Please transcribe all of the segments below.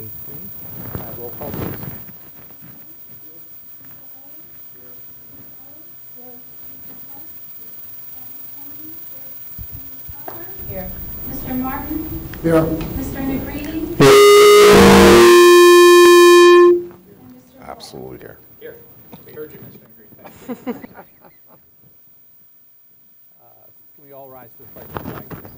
18. Roll call, please. Here. Mr. Martin? Here. Mr. Negrete? Absolutely here. Here. We heard you, Mr. Negrete. Thank you. Can we all rise for the pledge of flag, please?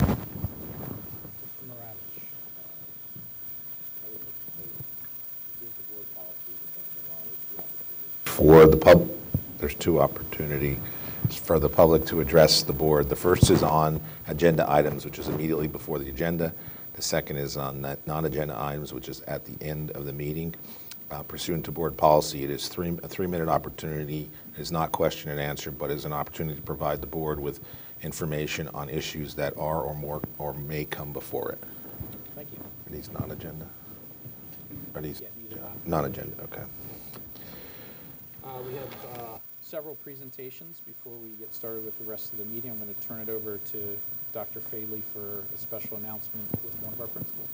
Mr. Maravich. For the pub, there's two opportunities for the public to address the board. The first is on agenda items, which is immediately before the agenda. The second is on that non-agenda items, which is at the end of the meeting. Pursuant to board policy, it is a three-minute opportunity. It is not question and answer, but is an opportunity to provide the board with information on issues that are or may come before it. Thank you. Are these non-agenda? Are these Yeah, these are non-agenda? Okay. We have several presentations before we get started with the rest of the meeting. I'm going to turn it over to Dr. Fadley for a special announcement with one of our principals.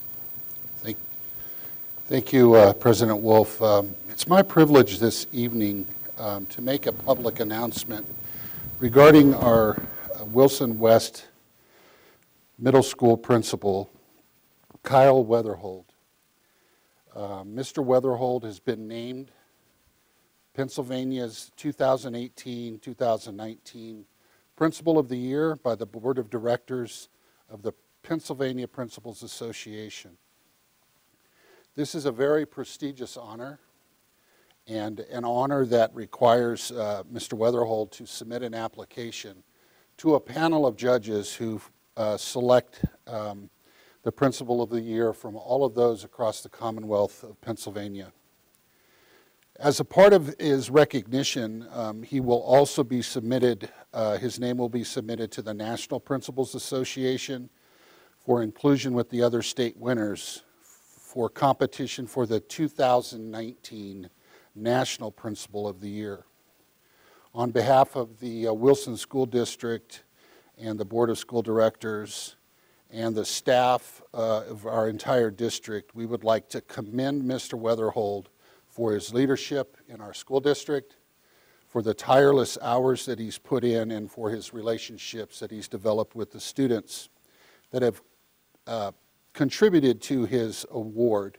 Thank you, President Wolf. It's my privilege this evening to make a public announcement regarding our Wilson West Middle School principal, Kyle Weatherhold. Mr. Weatherhold has been named Pennsylvania's 2018-2019 Principal of the Year by the Board of Directors of the Pennsylvania Principals Association. This is a very prestigious honor, and an honor that requires Mr. Weatherhold to submit an application to a panel of judges who select the Principal of the Year from all of those across the Commonwealth of Pennsylvania. As a part of his recognition, he will also be submitted, his name will be submitted to the National Principals Association for inclusion with the other state winners for competition for the 2019 National Principal of the Year. On behalf of the Wilson School District and the Board of School Directors and the staff of our entire district, we would like to commend Mr. Weatherhold for his leadership in our school district, for the tireless hours that he's put in, and for his relationships that he's developed with the students that have contributed to his award.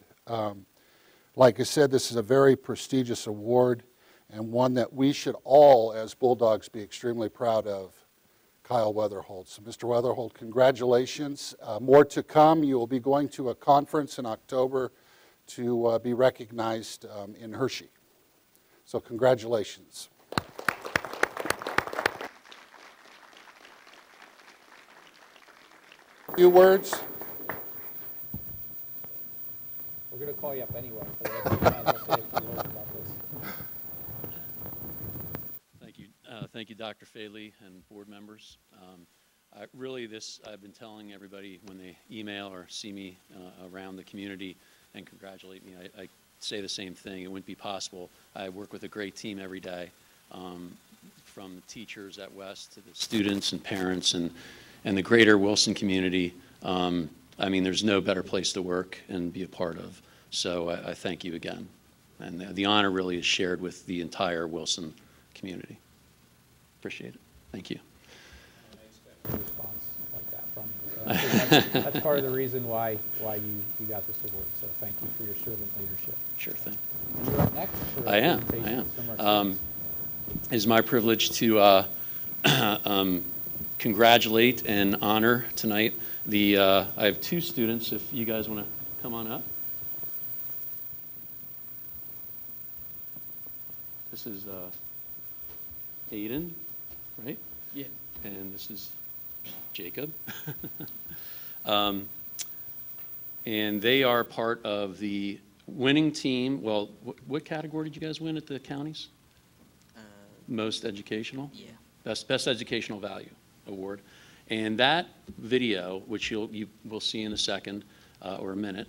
Like I said, this is a very prestigious award and one that we should all, as Bulldogs, be extremely proud of, Kyle Weatherhold. So Mr. Weatherhold, congratulations. More to come. You will be going to a conference in October to be recognized in Hershey. So congratulations. A few words. We're going to call you up anyway. So let's say a few words about this. Thank you, Dr. Fadley and board members. I've been telling everybody when they email or see me around the community and congratulate me, I say the same thing. It wouldn't be possible. I work with a great team every day, from the teachers at West to the students and parents and the greater Wilson community. I mean, there's no better place to work and be a part of. So I thank you again. And the honor really is shared with the entire Wilson community. Appreciate it. Thank you. I expect a response like that from you. So that's part of the reason why you got this award. So thank you for your servant leadership. Sure thing. And you're up next. For I am. It is my privilege to congratulate and honor tonight I have two students, if you guys want to come on up. This is Aiden, right? Yeah. And this is Jacob. And they are part of the winning team. Well, what category did you guys win at the counties? Most educational? Yeah. Best educational value award. And that video, which you will see in a second or a minute,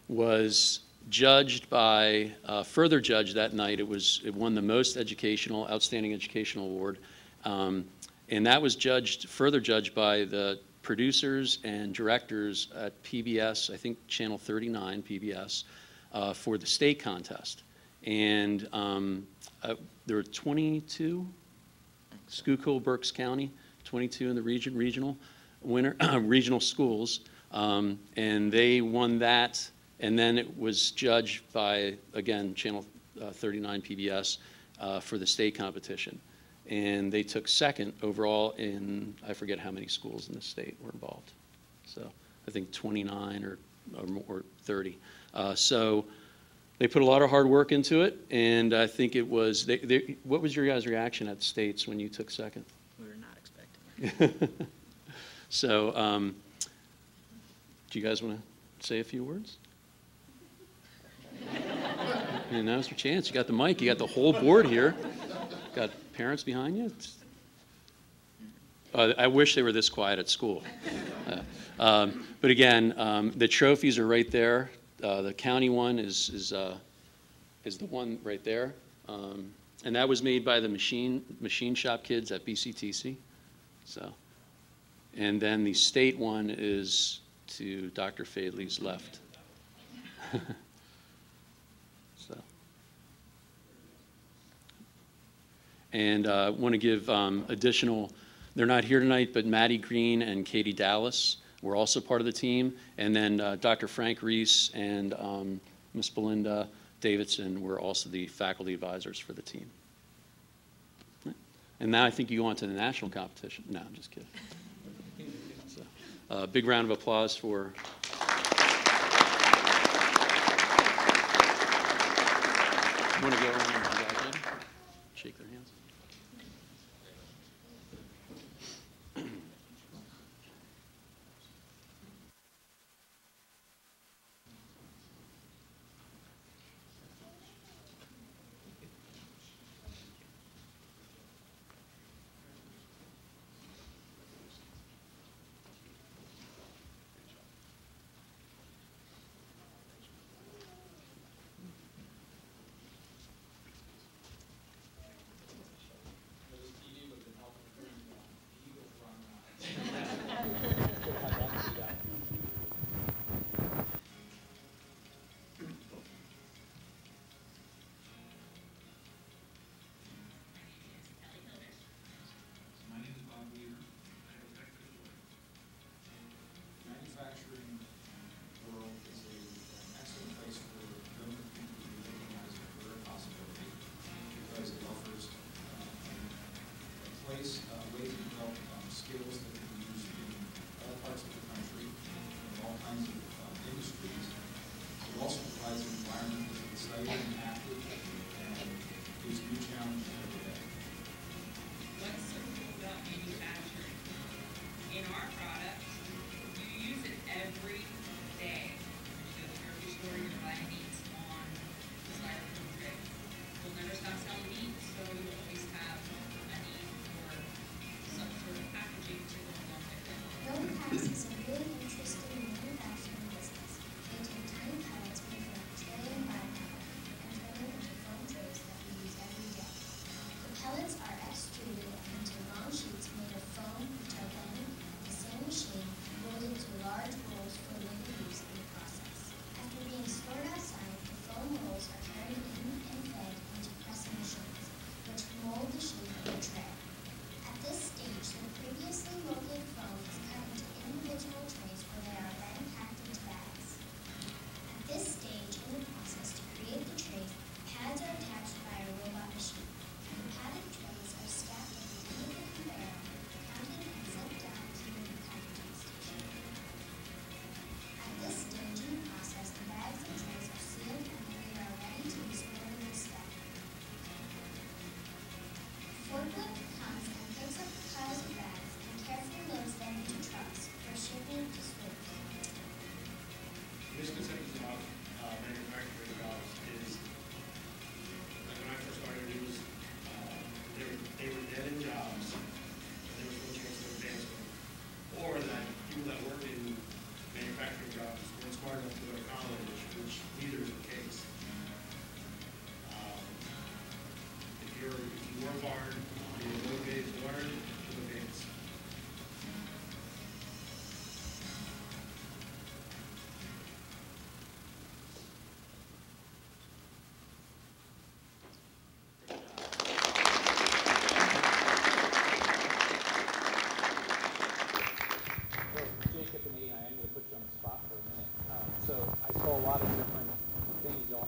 was judged by, further judged that night. It won the most outstanding educational award. And that was further judged by the producers and directors at PBS, I think Channel 39 PBS, for the state contest. And there were 22, Schuylkill, Berks County, 22 in the regional regional schools, and they won that. And then it was judged by, again, Channel 39 PBS for the state competition. And they took second overall in, I forget how many schools in the state were involved. So I think 29 or 30. So they put a lot of hard work into it, and I think it was, what was your guys' reaction at States when you took second? We were not expecting it. So do you guys want to say a few words? And now's your chance. You got the mic. You got the whole board here. Got parents behind you. I wish they were this quiet at school. But again, the trophies are right there. The county one is the one right there, and that was made by the machine shop kids at BCTC. So, and then the state one is to Dr. Fadley's left. So, and I want to give additional. They're not here tonight, but Maddie Green and Katie Dallas were also part of the team, and then Dr. Frank Reese and Miss Belinda Davidson were also the faculty advisors for the team. And now I think you go on to the national competition. No, I'm just kidding. So, big round of applause for. You want to go around and congratulate them? Shake their hands.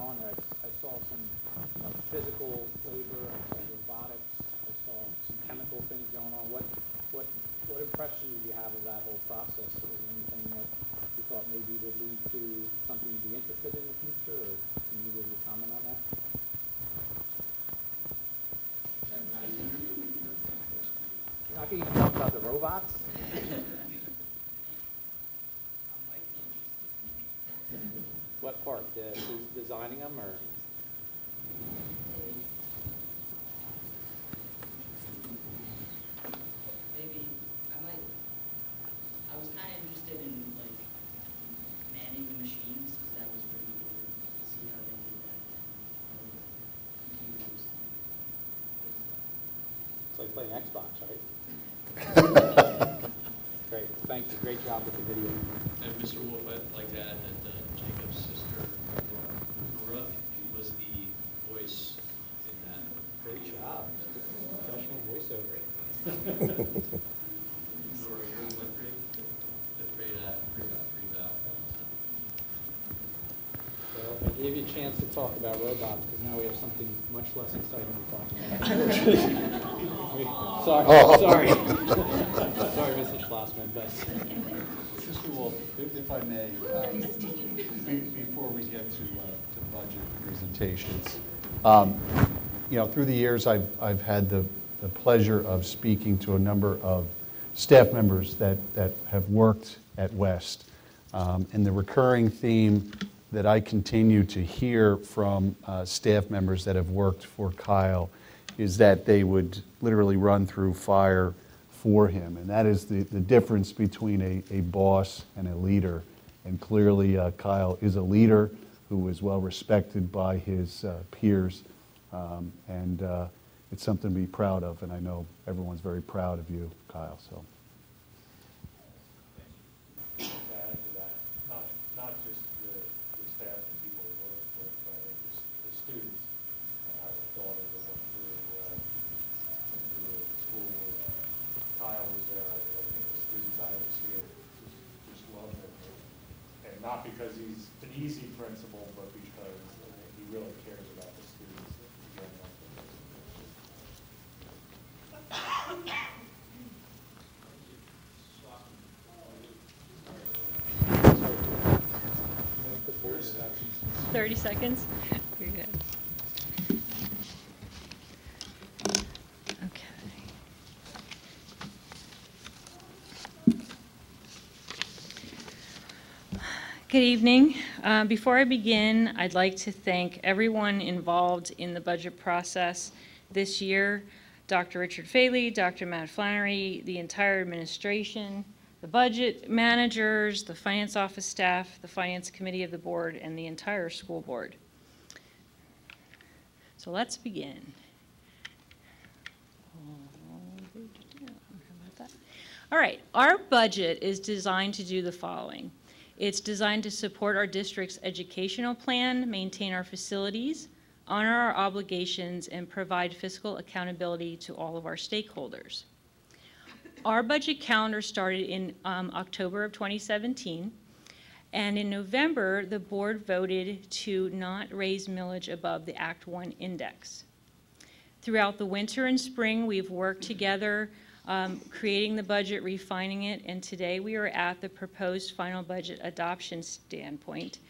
on there. I saw some physical labor, I saw robotics, I saw some chemical things going on. What impression did you have of that whole process? Was there anything that you thought maybe would lead to something you'd be interested in the future, or can you give your comment on that? You're not going to even talk about the robots? What part? Designing them, or? Maybe, I was kind of interested in like manning the machines, because that was pretty cool to see how they did that. And computers. It's like playing Xbox, right? Great, thank you. Great job with the video. And Mr. Wolf, I'd like to add that Jacob's sister, Nora, was the voice in that. Great job. Professional voiceover. Nora, yours went great. Did great reval. Well, I gave you a chance to talk about robots, because now we have something much less exciting to talk about. Sorry. Sorry, Mr. Schlossman, but. Mr. Wolf, if I may, before we get to budget presentations, through the years, I've had the pleasure of speaking to a number of staff members that have worked at West. And the recurring theme that I continue to hear from staff members that have worked for Kyle is that they would literally run through fire for him. And that is the difference between a boss and a leader. And clearly Kyle is a leader who is well respected by his peers. And it's something to be proud of. And I know everyone's very proud of you, Kyle. So. Add to that, not just the staff and people who work with, but the students. I have a daughter that went through school. Kyle was there. I think the students I always see it just love him. And not because he's an easy principal, but because he really cares about the students. The board introductions. 30 seconds? You're good. Okay. Good evening. Before I begin, I'd like to thank everyone involved in the budget process this year. Dr. Richard Faley, Dr. Matt Flannery, the entire administration, the budget managers, the finance office staff, the finance committee of the board, and the entire school board. So let's begin. All right, our budget is designed to do the following. It's designed to support our district's educational plan, maintain our facilities, honor our obligations, and provide fiscal accountability to all of our stakeholders. Our budget calendar started in October of 2017, and in November, the board voted to not raise millage above the Act 1 index. Throughout the winter and spring, we've worked together creating the budget, refining it, and today we are at the proposed final budget adoption standpoint,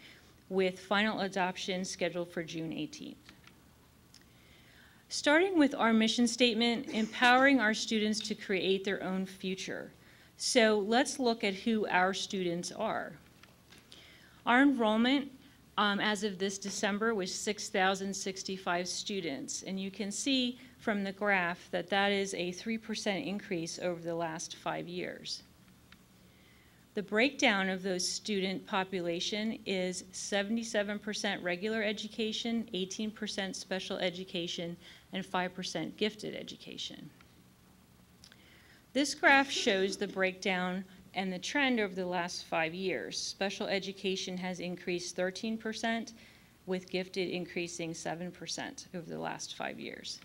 with final adoption scheduled for June 18th. Starting with our mission statement, empowering our students to create their own future. So let's look at who our students are. Our enrollment as of this December was 6,065 students, and you can see from the graph that that is a 3% increase over the last 5 years. The breakdown of those student population is 77% regular education, 18% special education, and 5% gifted education. This graph shows the breakdown and the trend over the last 5 years. Special education has increased 13%, with gifted increasing 7% over the last 5 years.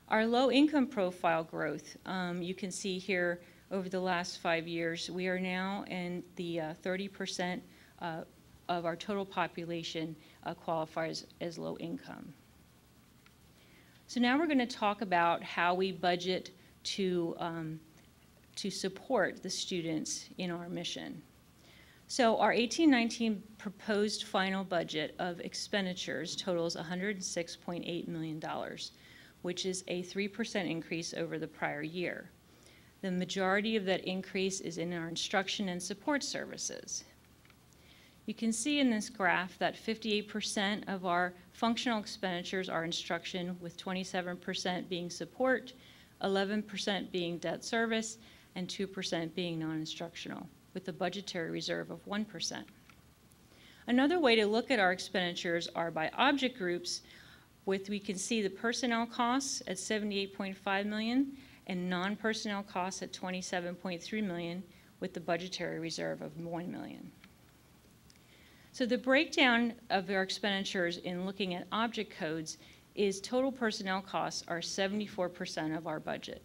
Our low income profile growth, you can see here over the last 5 years, we are now in the 30% of our total population qualifies as low income. So now we're going to talk about how we budget to support the students in our mission. So our 18-19 proposed final budget of expenditures totals $106.8 million, which is a 3% increase over the prior year. The majority of that increase is in our instruction and support services. You can see in this graph that 58% of our functional expenditures are instruction, with 27% being support, 11% being debt service, and 2% being non-instructional, with a budgetary reserve of 1%. Another way to look at our expenditures are by object groups, we can see the personnel costs at $78.5 million and non-personnel costs at $27.3 million, with the budgetary reserve of $1 million. So the breakdown of our expenditures in looking at object codes is total personnel costs are 74% of our budget.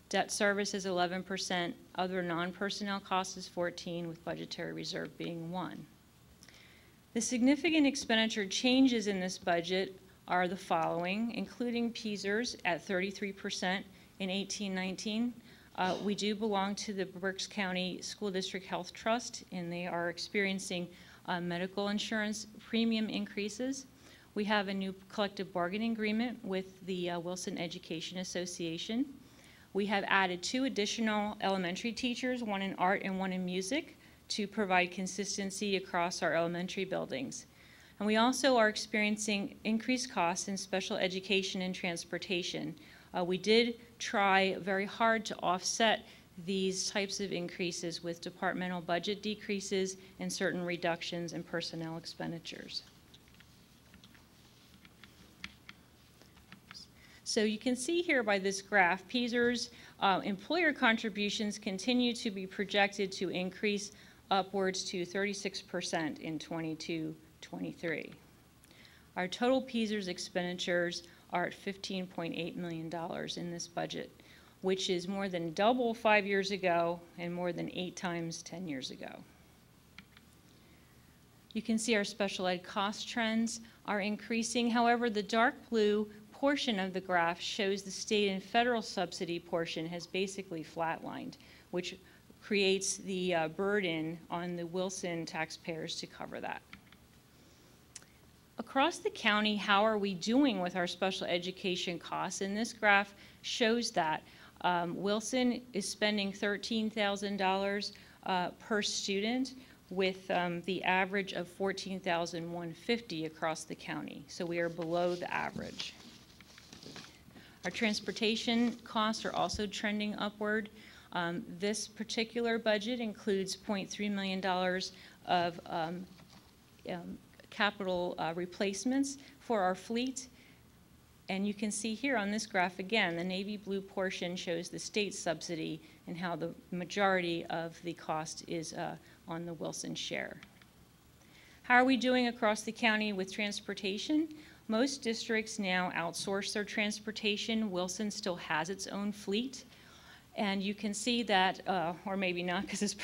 Debt service is 11%, other non-personnel costs is 14%, with budgetary reserve being 1%. The significant expenditure changes in this budget are the following, including PSERS at 33% in 18-19. We do belong to the Berks County School District Health Trust, and they are experiencing medical insurance premium increases. We have a new collective bargaining agreement with the Wilson Education Association. We have added 2 additional elementary teachers, one in art and one in music, to provide consistency across our elementary buildings. And we also are experiencing increased costs in special education and transportation. We did try very hard to offset these types of increases with departmental budget decreases and certain reductions in personnel expenditures. So you can see here by this graph, PSERS employer contributions continue to be projected to increase upwards to 36% in 22-23. Our total PSERS expenditures are at $15.8 million in this budget, which is more than double 5 years ago and more than 8 times 10 years ago. You can see our special ed cost trends are increasing. However, the dark blue portion of the graph shows the state and federal subsidy portion has basically flatlined, which creates the burden on the Wilson taxpayers to cover that. Across the county, how are we doing with our special education costs? And this graph shows that Wilson is spending $13,000 per student, with the average of $14,150 across the county. So we are below the average. Our transportation costs are also trending upward. This particular budget includes $0.3 million of capital replacements for our fleet. And you can see here on this graph again, the navy blue portion shows the state subsidy and how the majority of the cost is on the Wilson share. How are we doing across the county with transportation? Most districts now outsource their transportation. Wilson still has its own fleet. And you can see that, or maybe not because it's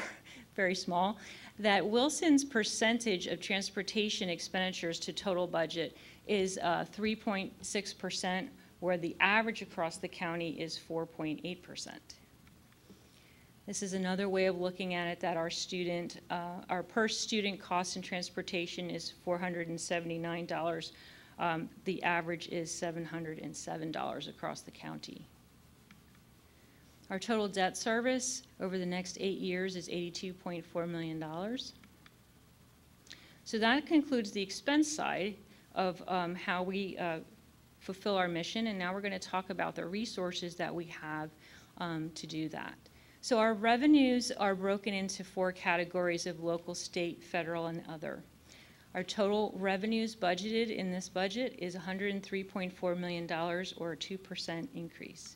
very small, that Wilson's percentage of transportation expenditures to total budget is 3.6%, where the average across the county is 4.8%. This is another way of looking at it, that our per student cost in transportation is $479. The average is $707 across the county. Our total debt service over the next 8 years is $82.4 million. So that concludes the expense side of how we fulfill our mission, and now we're going to talk about the resources that we have to do that. So our revenues are broken into 4 categories of local, state, federal, and other. Our total revenues budgeted in this budget is $103.4 million, or a 2% increase.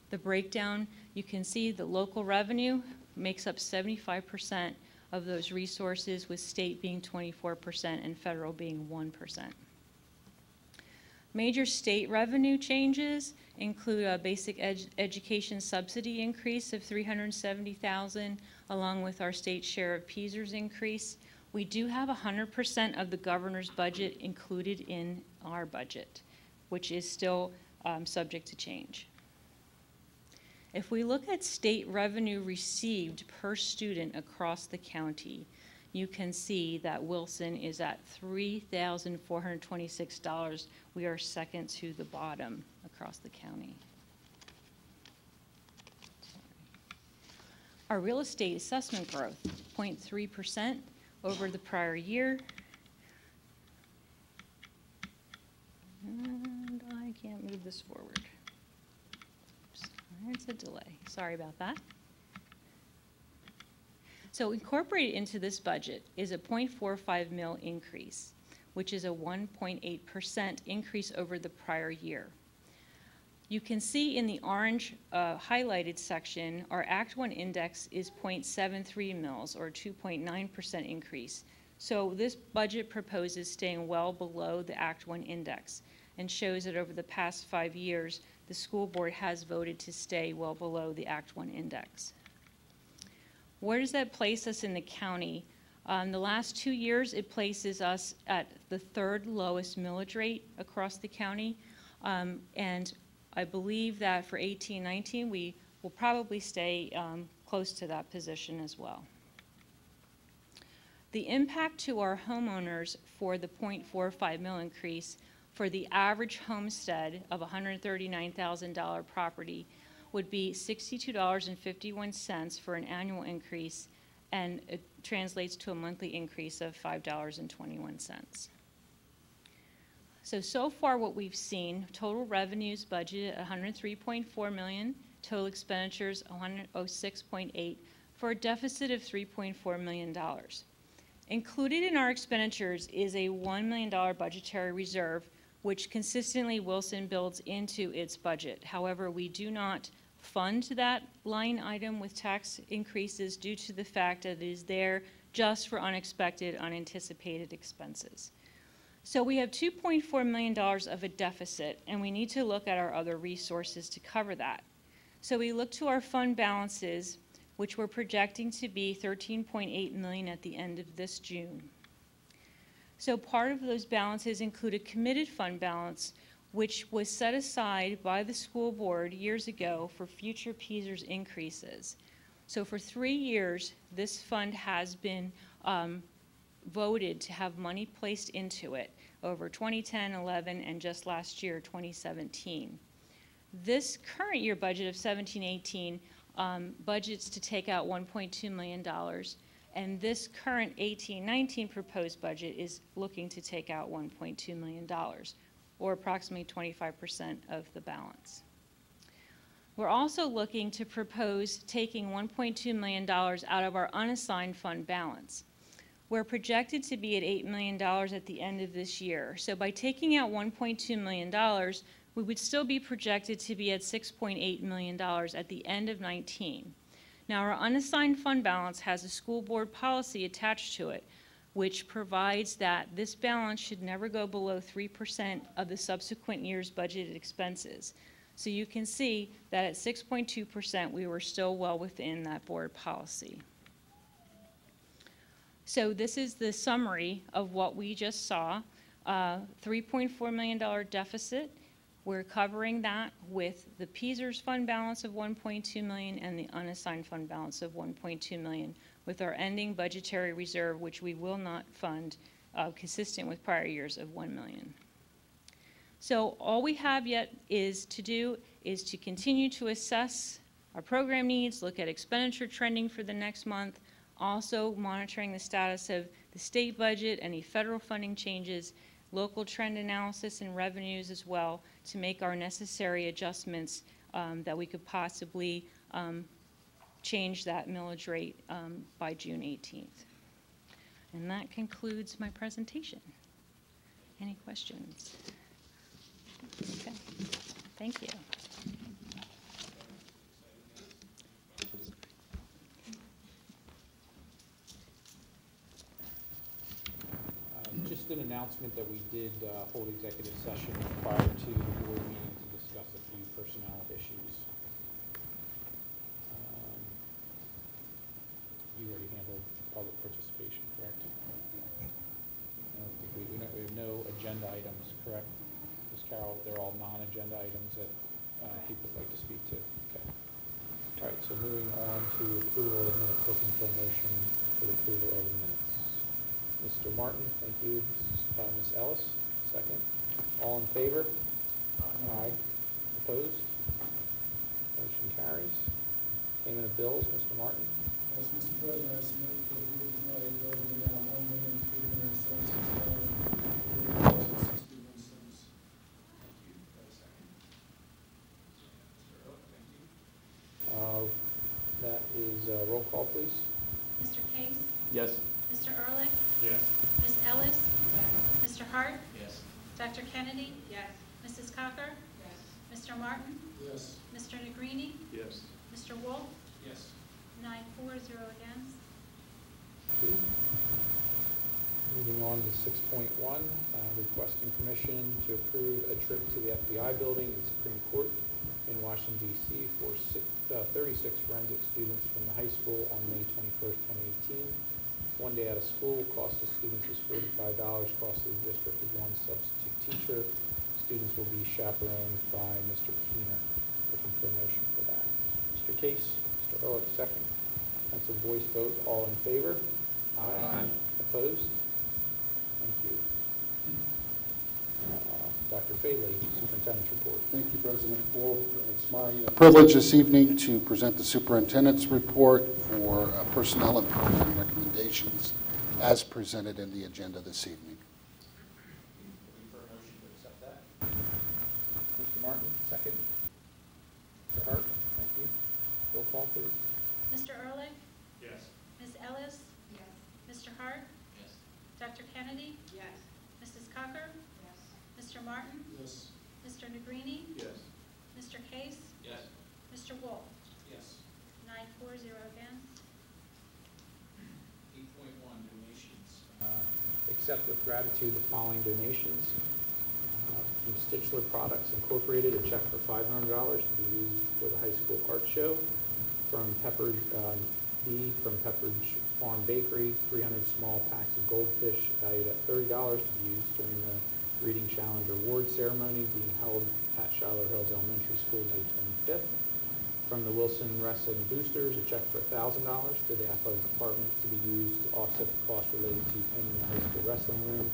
The breakdown, you can see the local revenue makes up 75% of those resources, with state being 24% and federal being 1%. Major state revenue changes include a basic education subsidy increase of $370,000, along with our state share of PSERS increase. We do have 100% of the governor's budget included in our budget, which is still subject to change. If we look at state revenue received per student across the county, you can see that Wilson is at $3,426. We are second to the bottom across the county. Our real estate assessment growth, 0.3% over the prior year. And I can't move this forward. Oops, there's a delay. Sorry about that. So incorporated into this budget is a 0.45 mil increase, which is a 1.8% increase over the prior year. You can see in the orange highlighted section, our Act 1 index is 0.73 mils, or 2.9% increase. So this budget proposes staying well below the Act 1 index and shows that over the past 5 years, the school board has voted to stay well below the Act 1 index. Where does that place us in the county? The last 2 years, it places us at the third lowest millage rate across the county. And I believe that for 18-19, we will probably stay close to that position as well. The impact to our homeowners for the 0.45 mil increase for the average homestead of $139,000 property would be $62.51 for an annual increase, and it translates to a monthly increase of $5.21. So far what we've seen, total revenues budgeted at $103.4 million, total expenditures $106.8, for a deficit of $3.4 million. Included in our expenditures is a $1 million budgetary reserve, which consistently Wilson builds into its budget. However, we do not fund that line item with tax increases due to the fact that it is there just for unexpected, unanticipated expenses. So we have $2.4 million of a deficit, and we need to look at our other resources to cover that. So we look to our fund balances, which we're projecting to be $13.8 million at the end of this June. So part of those balances include a committed fund balance, which was set aside by the school board years ago for future PSERS increases. So for 3 years, this fund has been voted to have money placed into it over 2010, 11, and just last year, 2017. This current year budget of 17-18 budgets to take out $1.2 million, and this current 18-19 proposed budget is looking to take out $1.2 million, or approximately 25% of the balance. We're also looking to propose taking $1.2 million out of our unassigned fund balance. We're projected to be at $8 million at the end of this year. So by taking out $1.2 million, we would still be projected to be at $6.8 million at the end of 19. Now, our unassigned fund balance has a school board policy attached to it, which provides that this balance should never go below 3% of the subsequent year's budgeted expenses. So you can see that at 6.2%, we were still well within that board policy. So this is the summary of what we just saw. $3.4 million deficit. We're covering that with the PSERS fund balance of $1.2 million and the unassigned fund balance of $1.2 million, with our ending budgetary reserve, which we will not fund, consistent with prior years, of $1 million. So all we have yet is to continue to assess our program needs, look at expenditure trending for the next month, also monitoring the status of the state budget, any federal funding changes, local trend analysis and revenues as well, to make our necessary adjustments that we could possibly change that millage rate by June 18th. And that concludes my presentation. Any questions? Okay, thank you. Just an announcement that we did hold executive session prior to the board meeting to discuss a few personnel issues. You already handled public participation, correct? non-agenda items, correct? Ms. Carroll, they're all non-agenda items that people would like to speak to. Okay. All right, so moving on to approval of the minutes, looking for a motion for the approval of the minutes. Mr. Martin, thank you. Ms. Ellis, second. All in favor? Aye. Opposed? Motion carries. Payment of bills, Mr. Martin. Yes, Mr. President, I submit for the approval tonight, bills in the amount of $1,376,061. Thank you. Second. Mr. Earl, thank you. That is roll call, please. Mr. Case? Yes. Mr. Ehrlich? Yes. Ms. Ellis? Mr. Hart? Yes. Dr. Kennedy? Yes. Mrs. Cocker? Yes. Mr. Martin? Yes. Mr. Negrini? Yes. Mr. Wolf? Yes. 9 for, 0 against. Thank you. Moving on to 6.1, requesting permission to approve a trip to the FBI building and Supreme Court in Washington, D.C. for 36 forensic students from the high school on May 21st, 2018. One day out of school, cost of students is $45, cost of the district is 1 substitute teacher. Students will be chaperoned by Mr. Keener. Looking for a motion for that. Mr. Case, Mr. Ehrlich, second. That's a voice vote. All in favor? Aye. Opposed? Thank you. Dr. Faley, Superintendent's report. Thank you, President. Well, it's my privilege this evening to present the superintendent's report for personnel and program recommendations as presented in the agenda this evening. Looking for a motion to accept that. Mr. Martin, second. Mr. Hart, thank you. Roll call, please. Mr. Ehrlich? Yes. Ms. Ellis? Yes. Mr. Hart? Yes. Dr. Kennedy? Yes. Mrs. Cocker? Yes. Mr. Martin? Yes. Mr. Negrini? Yes. Mr. Case? Yes. Mr. Wolf? Yes. 9 for, 0 against. 8.1 donations. Accept with gratitude the following donations. From Stichler Products Incorporated, a check for $500 to be used for the high school art show. From B from Pepperidge Farm Bakery, 300 small packs of goldfish valued at $30 to be used during the Reading Challenge Award ceremony being held at Shiloh Hills Elementary School May 25th. From the Wilson Wrestling Boosters, a check for $1,000 to the athletic department to be used to offset the cost related to painting the high school wrestling room.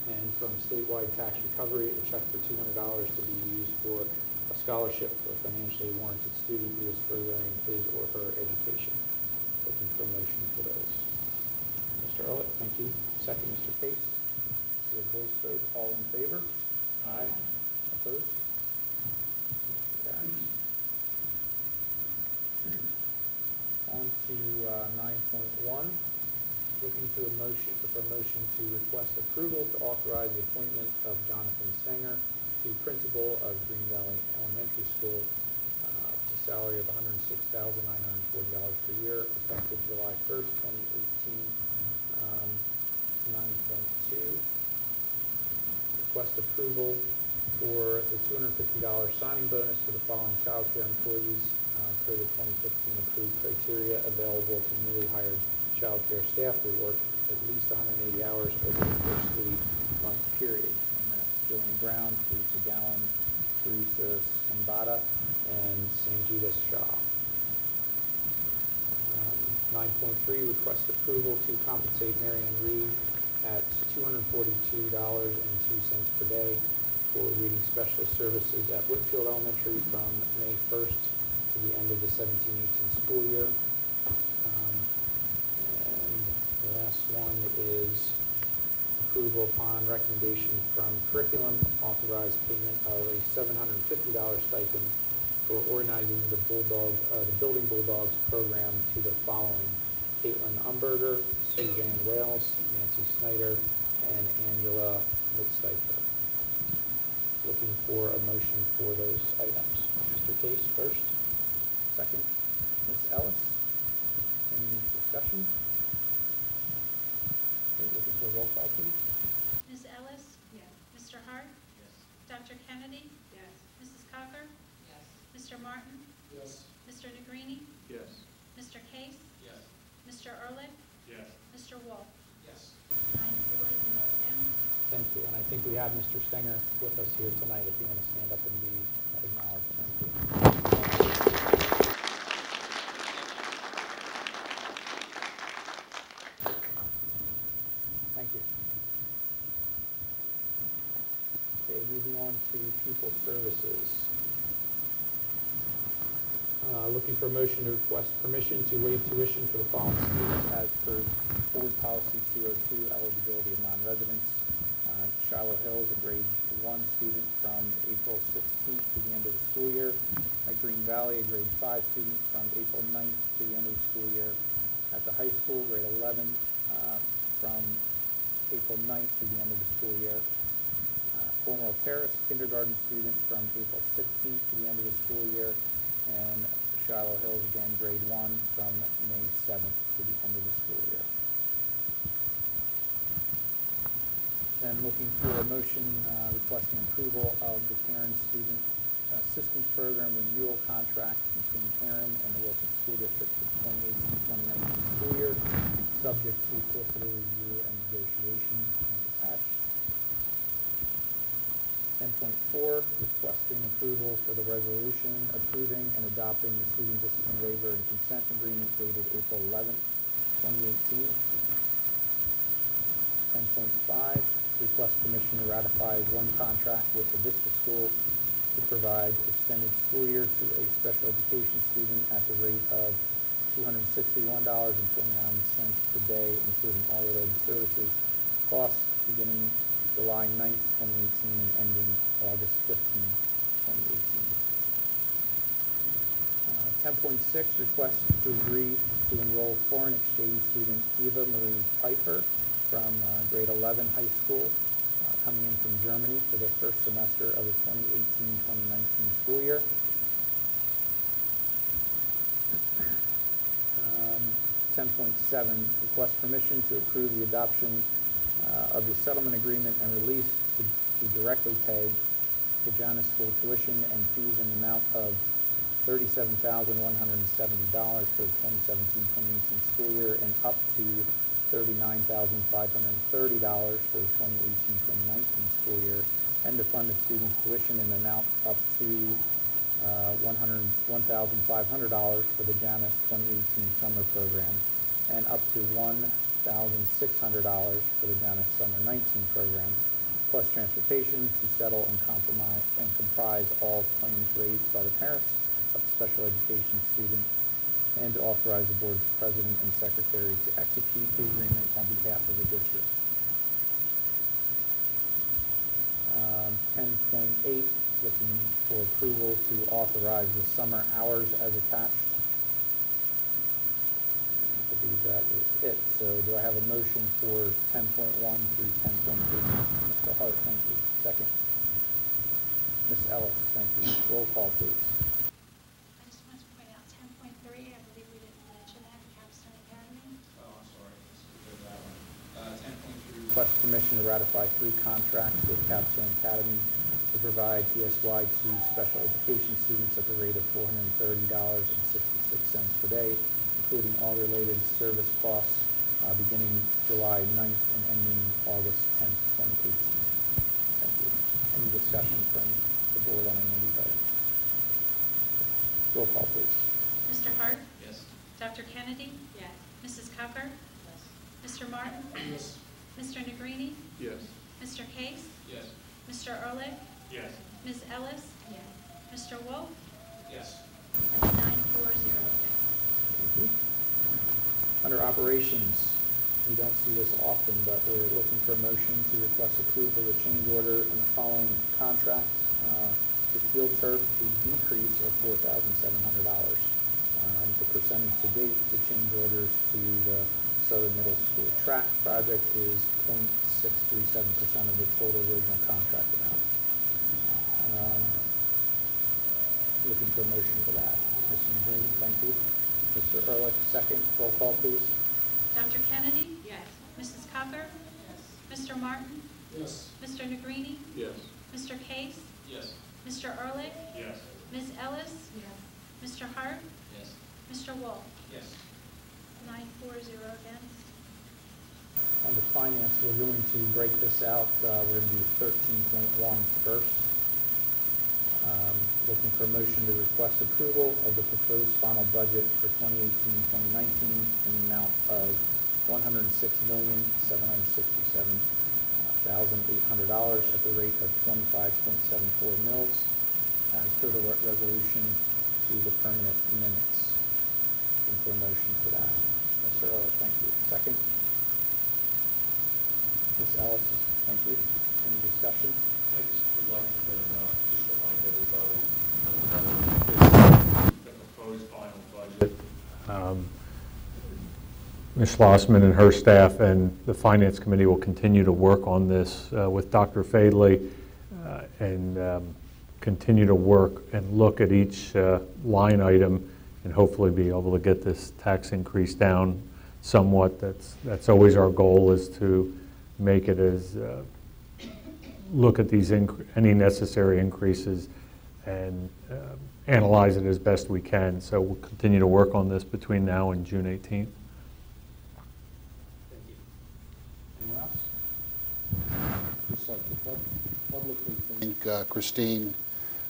And from Statewide Tax Recovery, a check for $200 to be used for a scholarship for a financially warranted student who is furthering his or her education. Looking for a motion for those. Mr. Ehrlich, thank you. Second, Mr. Case. Your voice vote, all in favor? Aye. Opposed? Motion carries. On to 9.1. Looking for a motion to request approval to authorize the appointment of Jonathan Stenger to principal of Green Valley Elementary School, to salary of $106,940 per year, effective July 1st, 2018. 9.2. Request approval for the $250 signing bonus for the following child care employees per the 2015 approved criteria available to newly hired child care staff who work at least 180 hours over the first 3-month period. And that's Jillian Brown, Teresa Gallen, Teresa Sambata, and Sanjita Shah. 9.3, request approval to compensate Marianne Reed at $242.02 per day for reading specialist services at Whitfield Elementary from May 1st to the end of the 17-18 school year. And the last one is approval upon recommendation from curriculum, authorized payment of a $750 stipend for organizing the Building Bulldogs program to the following: Caitlin Umberger, Suzanne Wales, Nancy Snyder, and Angela Mitzsteifer. Looking for a motion for those items. Mr. Case first. Second. Ms. Ellis. Any discussion? Okay, looking for a roll call, please. Ms. Ellis? Yes. Mr. Hart? Yes. Dr. Kennedy? Yes. Mrs. Cocker? Yes. Mr. Martin? Yes. Mr. Negrini? Yes. Mr. Case? Yes. Mr. Ehrlich? Yes. Mr. Wolf? Yes. 9 for, 0 against. Thank you. And I think we have Mr. Stenger with us here tonight, if you want to stand up and be acknowledged. Thank you. Thank you. Okay, moving on to pupil services. Looking for a motion to request permission to waive tuition for the following students as per Board Policy 202, eligibility of non-residents. Shiloh Hills, a grade 1 student from April 16th to the end of the school year. At Green Valley, a grade 5 student from April 9th to the end of the school year. At the high school, grade 11 from April 9th to the end of the school year. Cornwall Terrace, kindergarten student from April 16th to the end of the school year. And Shiloh Hills, again, grade 1 from May 7th to the end of the school year. Then looking for a motion requesting approval of the Karen Student Assistance Program renewal contract between Karen and the Wilson School District for the 2018-2019 school year, subject to solicitor review and negotiation as attached. 10.4, requesting approval for the resolution approving and adopting the student discipline waiver and consent agreement dated April 11th, 2018. 10.5, request permission to ratify one contract with the Vista School to provide extended school year to a special education student at the rate of $261.29 per day, including all related services costs, beginning July 9th, 2018, and ending August 15th, 2018. 10.6, request to agree to enroll foreign exchange student Eva Marie Pfeiffer from grade 11 high school, coming in from Germany for the first semester of the 2018-2019 school year. 10.7, request permission to approve the adoption of the settlement agreement and release to directly pay the Janus School tuition and fees in the amount of $37,170 for the 2017-2018 school year and up to $39,530 for the 2018-2019 school year, and to fund the student's tuition in the amount up to $101,500 for the Janus 2018 summer program, and up to $1,600 for the Janus Summer 19 program, plus transportation to settle and comprise all claims raised by the parents of the special education student, and to authorize the board president and secretary to execute the agreement on behalf of the district. 10.8, looking for approval to authorize the summer hours as attached. I believe that is it. So do I have a motion for 10.1 through 10.8? Mr. Hart, thank you. Second. Ms. Ellis, thank you. Roll call, please. I just want to point out 10.3, I believe we didn't mention that, Capstone Academy. Oh, I'm sorry. Let's go that one. 10.3. Request permission to ratify 3 contracts with Capstone Academy to provide PSY to special education students at the rate of $430.66 per day, including all related service costs beginning July 9th and ending August 10th, 2018. Thank you. Any discussion from the board on any of these items? Roll call, please. Mr. Hart? Yes. Dr. Kennedy? Yes. Mrs. Cocker? Yes. Mr. Martin? Yes. Mr. Negrini? Yes. Mr. Case? Yes. Mr. Ehrlich? Yes. Ms. Ellis? Yes. Mr. Wolf? Yes. That's 9-4-0 against. Thank you. Under operations, we don't see this often, but we're looking for a motion to request approval of the change order in the following contracts. The field turf, a decrease of $4,700. The percentage to date, the change orders to the Southern Middle School track project is 0.637% of the total original contract amount. Looking for a motion for that. Mr. Green, thank you. Mr. Ehrlich, second. Roll call, please. Dr. Kennedy? Yes. Mrs. Cocker? Yes. Mr. Martin? Yes. Mr. Negrini? Yes. Mr. Case? Yes. Mr. Ehrlich? Yes. Ms. Ellis? Yes. Mr. Hart? Yes. Mr. Wolf? Yes. 9-4-0 against. to finance, we're going to break this out. We're going to do 13.1 first. Looking for a motion to request approval of the proposed final budget for 2018-2019 in the amount of $106,767,800 at the rate of 25.74 mils as per the resolution to the permanent minutes. Looking for a motion for that. Mr. Ehrlich, thank you. Second? Ms. Ellis, thank you. Any discussion? I just would like to just remind everybody the proposed final budget. Ms. Schlossman and her staff and the Finance Committee will continue to work on this with Dr. Fadley and continue to work and look at each line item and hopefully be able to get this tax increase down somewhat. That's always our goal, is to make it as look at these any necessary increases and analyze it as best we can. So we'll continue to work on this between now and June 18th. Anyone else? Just like to publicly thank Christine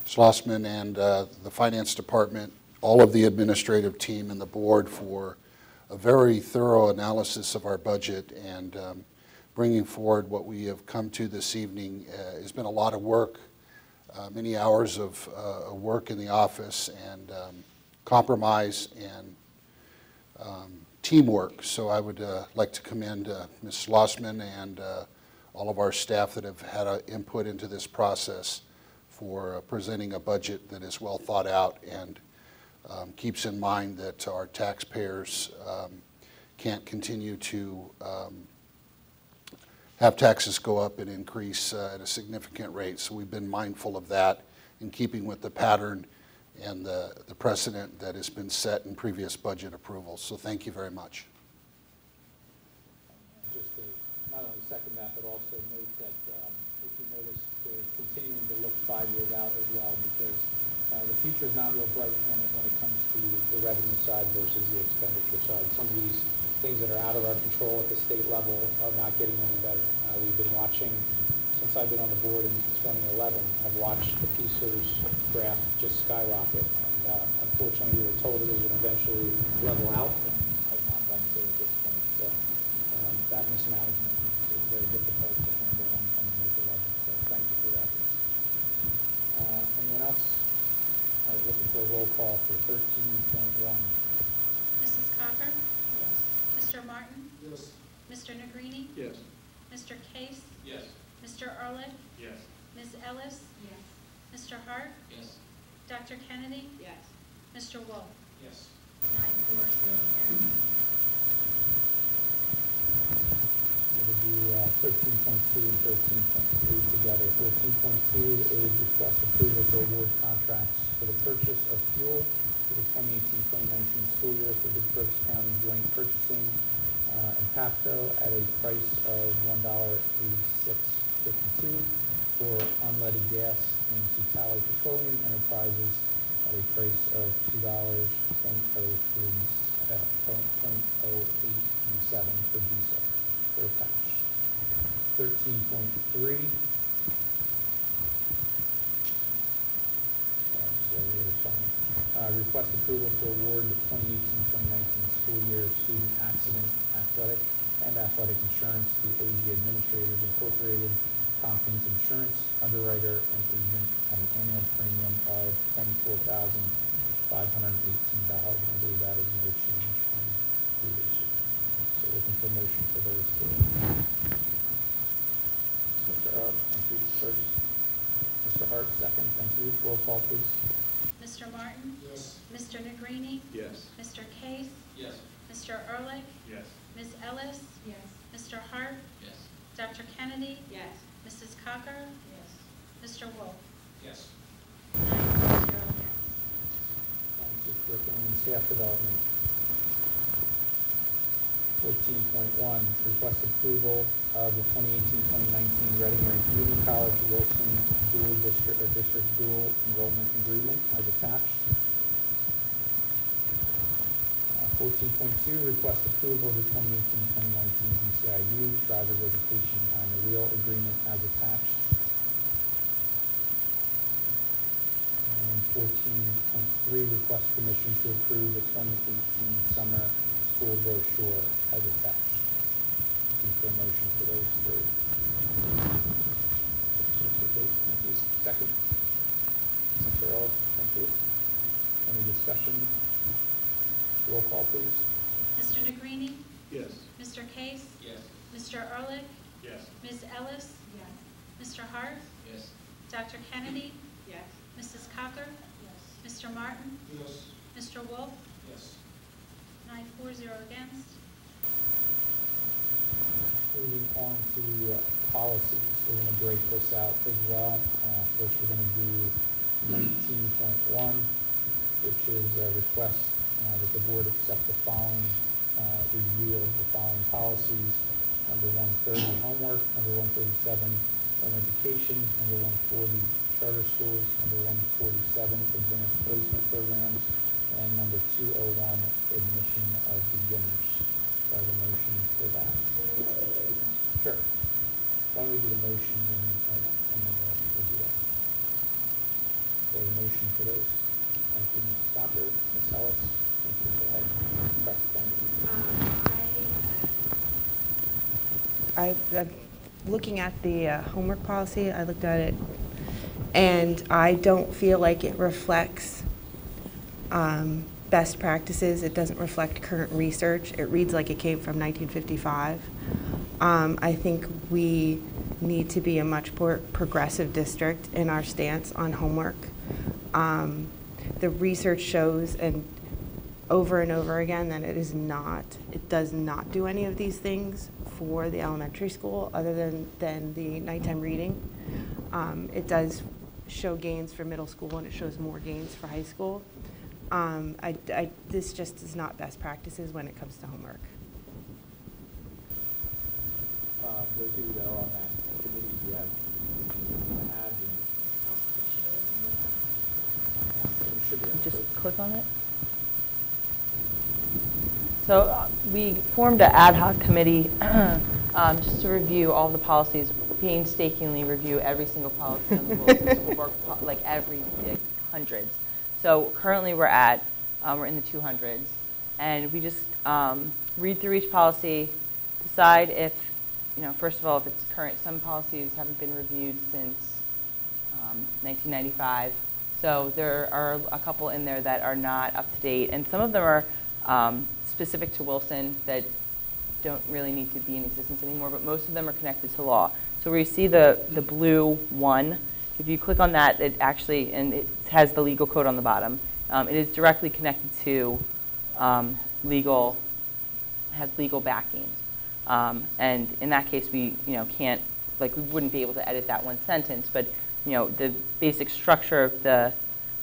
Schlossman and the Finance Department, all of the administrative team and the board for a very thorough analysis of our budget and bringing forward what we have come to this evening. It's been a lot of work, many hours of work in the office and compromise and teamwork. So I would like to commend Ms. Schlossman and all of our staff that have had input into this process for presenting a budget that is well thought out and keeps in mind that our taxpayers can't continue to have taxes go up and increase at a significant rate. So we've been mindful of that in keeping with the pattern and the precedent that has been set in previous budget approvals. So thank you very much. Just to not only second that, but also note that if you notice, we're continuing to look 5 years out as well, because the future is not real bright when it comes to the revenue side versus the expenditure side. Some of these things that are out of our control at the state level are not getting any better. We've been watching, since I've been on the board in 2011, I've watched the PSERS graph just skyrocket. And unfortunately, we were told it was going to eventually level out, and has not done so at this point. So that mismanagement is very difficult to handle on the local level. So thank you for that. Anyone else? All right, looking for a roll call for 13.1. Mrs. Cocker? Yes. Mr. Martin? Yes. Mr. Negrini? Yes. Mr. Case? Yes. Mr. Ehrlich? Yes. Ms. Ellis? Yes. Mr. Hart? Yes. Dr. Kennedy? Yes. Mr. Wolf? Yes. 9-4, 0 again. We'll do 13.2 and 13.3 together. 13.2 is request approval to award contracts for the purchase of fuel for the 2018-2019 school year for the Berks County Joint Purchasing and PAPCO at a price of $1.8652 for unleaded gas, and to Tally Petroleum Enterprises at a price of $2.087 for diesel for attached. 13.3. Request approval to award the 2018-2019 school year student accident athletic insurance to AG Administrators Incorporated, Tompkins Insurance, underwriter and agent at an annual premium of $24,518. I believe that is no change from previous year. So looking for motion for those two. Mr. Earl, thank you. First, Mr. Hart, second. Thank you. Roll call, please. Mr. Martin? Yes. Mr. Negrini? Yes. Mr. Case? Yes. Mr. Ehrlich? Yes. Ms. Ellis? Yes. Mr. Hart? Yes. Dr. Kennedy? Yes. Mrs. Cocker? Yes. Mr. Wolf? Yes. 9-0 again. Thank you. Curriculum and staff development. 14.1, request approval of the 2018-2019 Reading Area Community College Wilson District Dual Enrollment Agreement as attached. 14.2, request approval of the 2018-2019 DCIU driver's education behind the wheel agreement as attached. And 14.3, request permission to approve the 2018 summer school brochure as attached. Looking for a motion for those three. Mr. Case, thank you. Second. Mr. Earl, thank you. Any discussion? Roll call, please. Mr. Negrini? Yes. Mr. Case? Yes. Mr. Ehrlich? Yes. Ms. Ellis? Yes. Mr. Hart? Yes. Dr. Kennedy? Yes. Mrs. Cocker? Mr. Martin? Yes. Mr. Wolf? Yes. 9-4, 0 against. Moving on to policies, we're going to break this out as well. First, we're going to do 19.1, which is a request that the board accept the following review of the following policies. Number 130, homework. Number 137, home education. Number 140, charter schools. Number 147, advanced placement programs. And number 201, admission of beginners. Do I have a motion for that? Sure. Why don't we do the motion and then we'll do that. So a motion for those. Thank you, Ms. Stopper. Ms. Ellis. Thank you. Go ahead. Correct. Thank you. I'm looking at the homework policy. I looked at it, and I don't feel like it reflects best practices. It doesn't reflect current research. It reads like it came from 1955. I think we need to be a much more progressive district in our stance on homework. The research shows, and over again, that it does not do any of these things for the elementary school other than the nighttime reading. It does show gains for middle school, and it shows more gains for high school. This just is not best practices when it comes to homework. Those of you that are on that committee, do you have anything to add? You should be able to. Just click on it. So we formed an ad hoc committee just to review all the policies, painstakingly review every single policy on the Wilson School Board, like hundreds. So currently we're in the 200s, and we just read through each policy, decide if, first of all, if it's current. Some policies haven't been reviewed since 1995. So there are a couple in there that are not up to date, and some of them are specific to Wilson that don't really need to be in existence anymore, but most of them are connected to law. So where you see the blue one, if you click on that, it actually, and it has the legal code on the bottom. It is directly connected to has legal backing. And in that case, we can't, we wouldn't be able to edit that one sentence, but the basic structure of the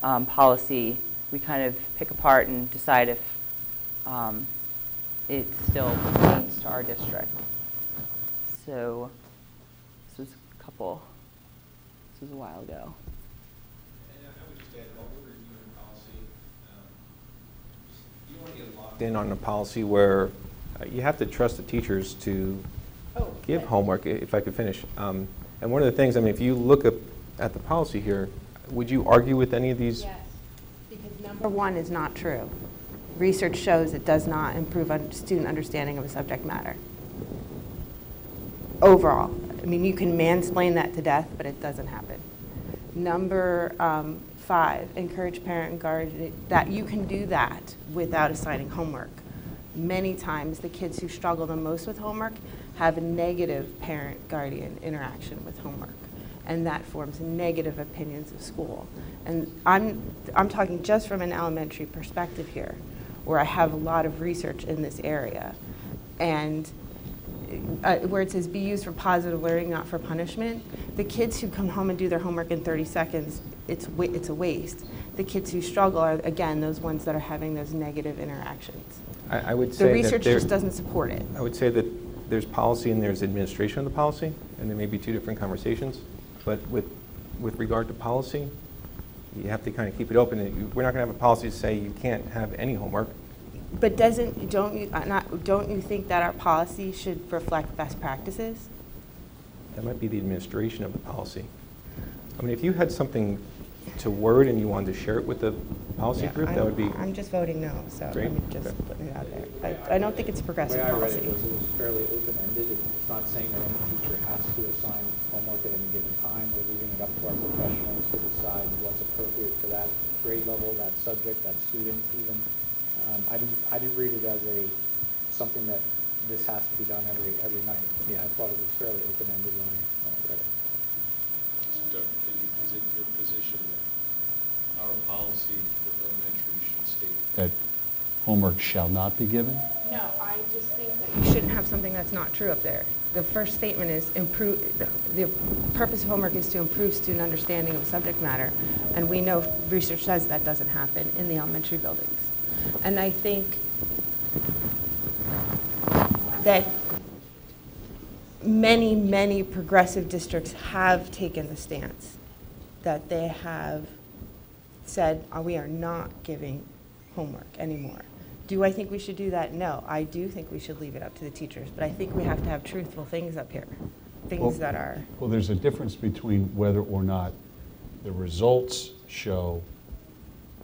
policy, we kind of pick apart and decide if it still pertains to our district. So this was a while ago. And I would just add, while we're reviewing policy, you don't want to get locked in on a policy where you have to trust the teachers to give homework, if I could finish. And one of the things, if you look at the policy here, would you argue with any of these? Yes, because number one is not true. Research shows it does not improve student understanding of a subject matter. Overall. You can mansplain that to death, but it doesn't happen. Number 5, encourage parent and guardian, that you can do that without assigning homework. Many times the kids who struggle the most with homework have a negative parent-guardian interaction with homework, and that forms negative opinions of school. And I'm talking just from an elementary perspective here, where I have a lot of research in this area, and where it says be used for positive learning, not for punishment. The kids who come home and do their homework in 30 seconds, it's a waste. The kids who struggle are, again, those ones that are having those negative interactions. I would say the research just doesn't support it. I would say that there's policy and there's administration of the policy, and there may be two different conversations. But with regard to policy, you have to kind of keep it open. We're not going to have a policy to say you can't have any homework. But don't you think that our policy should reflect best practices? That might be the administration of the policy. I mean, if you had something to word and you wanted to share it with the policy group, that would be I'm just voting no, so great. I'm just Okay. putting it out there. I don't think it's a progressive The way I read policy. it was fairly open-ended. It's not saying that any teacher has to assign homework at any given time. We're leaving it up to our professionals to decide what's appropriate for that grade level, that subject, that student even. I didn't read it as something that this has to be done every night. Yeah, I thought it was fairly open-ended when I read it. So, Dr. Finney, is it your position that our policy for elementary should state That homework shall not be given? No, I just think that you shouldn't have something that's not true up there. The first statement is the purpose of homework is to improve student understanding of subject matter, and we know research says that doesn't happen in the elementary buildings. And I think that many, many progressive districts have taken the stance that they have said, we are not giving homework anymore. Do I think we should do that? No. I do think we should leave it up to the teachers, but I think we have to have truthful things up here, things that are... Well, there's a difference between whether or not the results show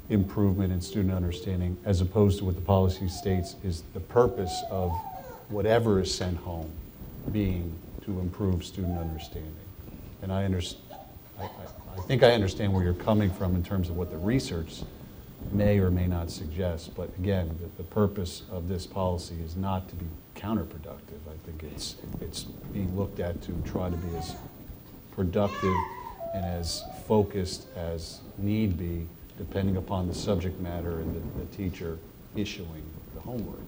improvement in student understanding as opposed to what the policy states is the purpose of whatever is sent home being to improve student understanding. And I think I understand where you're coming from in terms of what the research may or may not suggest, but again, the purpose of this policy is not to be counterproductive. I think it's being looked at to try to be as productive and as focused as need be, depending upon the subject matter and the teacher issuing the homework.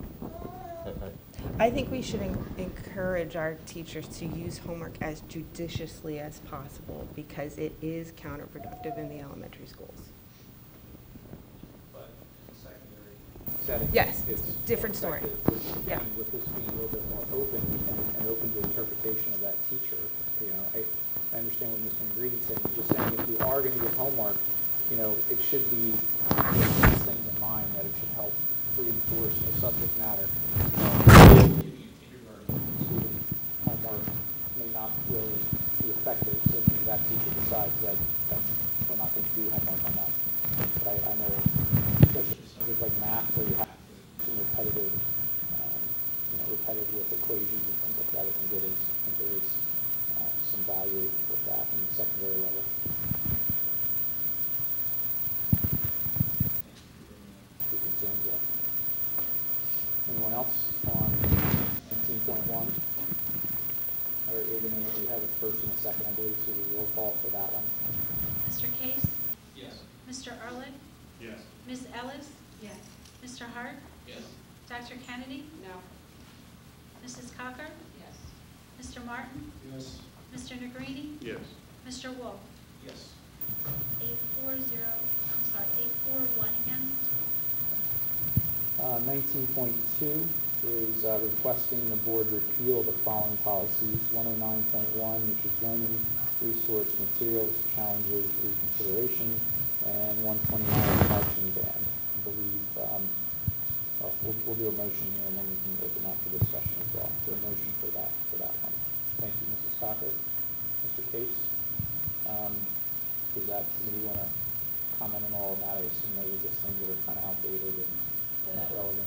I think we should encourage our teachers to use homework as judiciously as possible because it is counterproductive in the elementary schools. But secondary setting. Yes, it's different story. Yeah. With this being a little bit more open and open to interpretation of that teacher, I understand what Ms. McGreedy said. Just saying if you are going to give homework, it should be with these things in mind, that it should help reinforce a subject matter. Giving a kindergarten student homework may not really be effective, so maybe that teacher decides that we're not going to do homework on that. But I know, especially subjects like math, where you have to do repetitive with equations and things like that, I think there is some value with that in the secondary level. Anyone else on 19.1? We have a first and a second, I believe, so we will call for that one. Mr. Case? Yes. Mr. Ehrlich? Yes. Ms. Ellis? Yes. Mr. Hart? Yes. Dr. Kennedy? No. Mrs. Cocker? Yes. Mr. Martin? Yes. Mr. Negrini? Yes. Mr. Wolf? Yes. 8-4-1 against. 19.2 is requesting the board repeal the following policies: 109.1, which is learning resource materials challenges reconsideration, and 129, marching band. I believe we'll do a motion here, and then we can open up for discussion as well. So a motion for that one. Thank you, Mrs. Cocker. Mr. Case, does that committee want to comment on all of that? I assume those are just things that are kind of outdated and not relevant.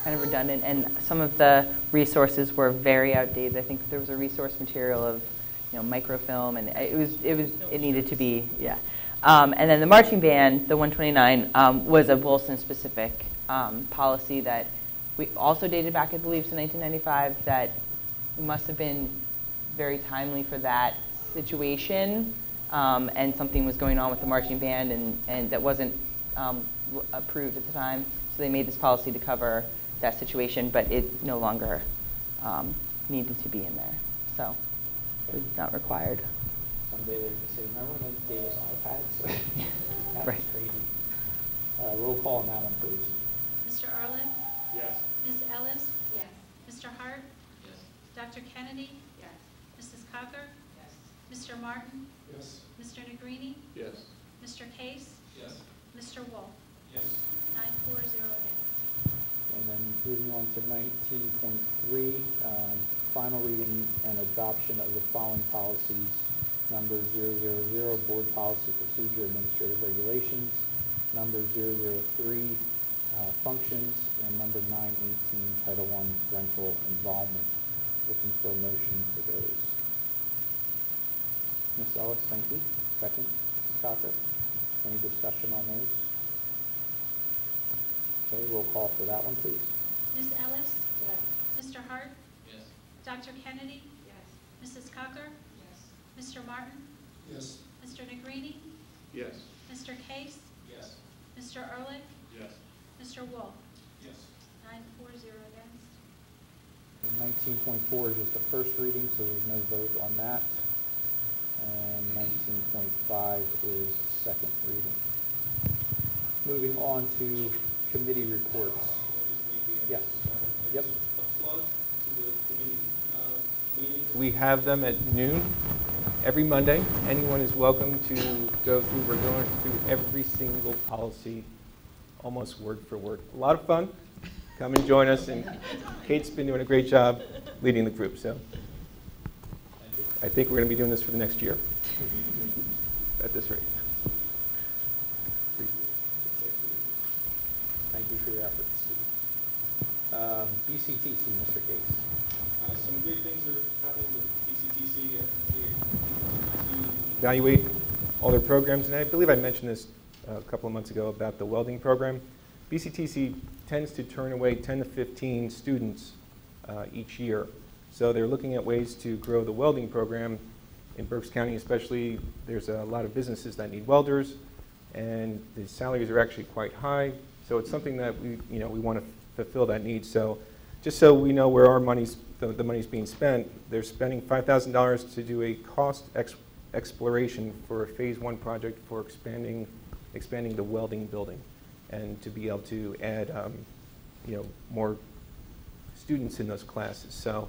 Kind of redundant, and some of the resources were very outdated. I think there was a resource material of, microfilm, and it needed to be, yeah. And then the marching band, the 129, was a Wilson-specific policy that we also dated back, I believe, to 1995. That must have been very timely for that situation, and something was going on with the marching band, and that wasn't approved at the time. So they made this policy to cover that situation, but it no longer needed to be in there. So it's not required. Someday they're going to say, remember when they gave us iPads? That's Right. crazy. Roll call on that one, please. Mr. Ehrlich? Yes. Ms. Ellis? Yes. Mr. Hart? Yes. Dr. Kennedy? Yes. Mrs. Cocker? Yes. Mr. Martin? Yes. Mr. Negrini? Yes. Mr. Case? Yes. Mr. Wolf? Yes. 9-4, 0 against. And then moving on to 19.3, final reading and adoption of the following policies. Number 000, Board Policy Procedure Administrative Regulations. Number 003, Functions. And number 918, Title I, Parental Involvement. Looking for a motion for those. Ms. Ellis, thank you. Second, Ms. Cocker. Any discussion on those? Okay, roll call for that one, please. Ms. Ellis? Yes. Mr. Hart? Yes. Dr. Kennedy? Yes. Mrs. Cocker? Yes. Mr. Martin? Yes. Mr. Negrini? Yes. Mr. Case? Yes. Mr. Ehrlich? Yes. Mr. Wolf? Yes. 9-4, 0 against. And 19.4 is just the first reading, so there's no vote on that. And 19.5 is second reading. Moving on to committee reports. Yes. Yep. We have them at noon every Monday. Anyone is welcome to go through. We're going through every single policy, almost word for word. A lot of fun. Come and join us. And Kate's been doing a great job leading the group. So I think we're going to be doing this for the next year at this rate. Thank you for your efforts. BCTC, Mr. Case. Some great things are happening with BCTC. Evaluate all their programs. And I believe I mentioned this a couple of months ago about the welding program. BCTC tends to turn away 10 to 15 students each year. So they're looking at ways to grow the welding program. In Berks County especially, there's a lot of businesses that need welders, and the salaries are actually quite high. So it's something that we want to fulfill that need. So just so we know where our money's, the money's being spent, they're spending $5,000 to do a cost exploration for a phase 1 project for expanding the welding building, and to be able to add more students in those classes. So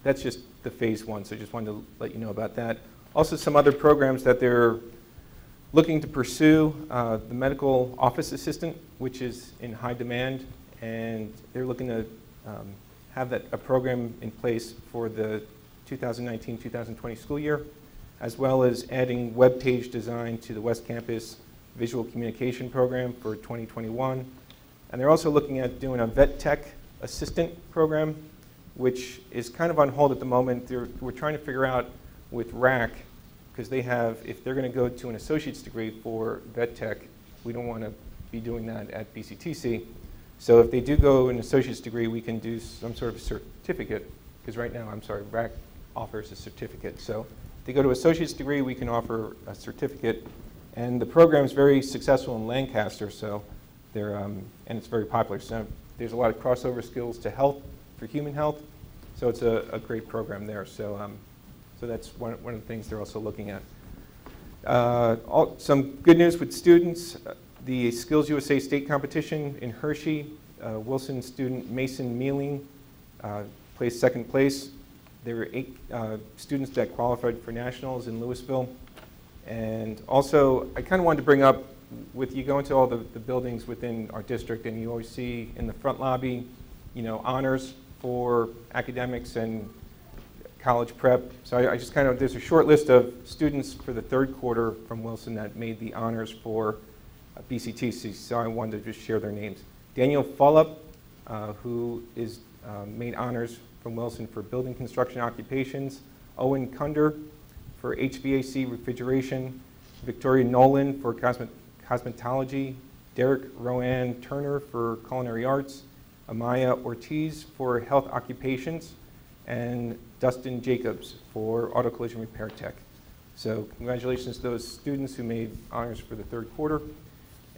that's just the phase 1. So just wanted to let you know about that. Also, some other programs that they're looking to pursue, the medical office assistant, which is in high demand, and they're looking to have a program in place for the 2019-2020 school year, as well as adding web page design to the West Campus visual communication program for 2021. And they're also looking at doing a vet tech assistant program, which is kind of on hold at the moment. We're trying to figure out with RAC, because they have, if they're going to go to an associate's degree for vet tech, we don't want to be doing that at BCTC. So if they do go an associate's degree, we can do some sort of certificate, because right now, RAC offers a certificate. So if they go to associate's degree, we can offer a certificate. And the program is very successful in Lancaster, so they're, and it's very popular. So there's a lot of crossover skills to health, for human health. So it's a great program there. So, so that's one of the things they're also looking at. Some good news with students. The Skills USA State Competition in Hershey, Wilson student Mason Mealing placed second place. There were 8 students that qualified for nationals in Louisville. And also, I kind of wanted to bring up, you go into all the buildings within our district, and you always see in the front lobby, honors for academics and college prep. So I just there's a short list of students for the 3rd quarter from Wilson that made the honors for BCTC, so I wanted to just share their names. Daniel Fullup, who is made honors from Wilson for building construction occupations. Owen Kunder for HVAC refrigeration. Victoria Nolan for cosmetology. Derek Rowan Turner for culinary arts. Amaya Ortiz for health occupations. And Dustin Jacobs for auto collision repair tech. So congratulations to those students who made honors for the 3rd quarter.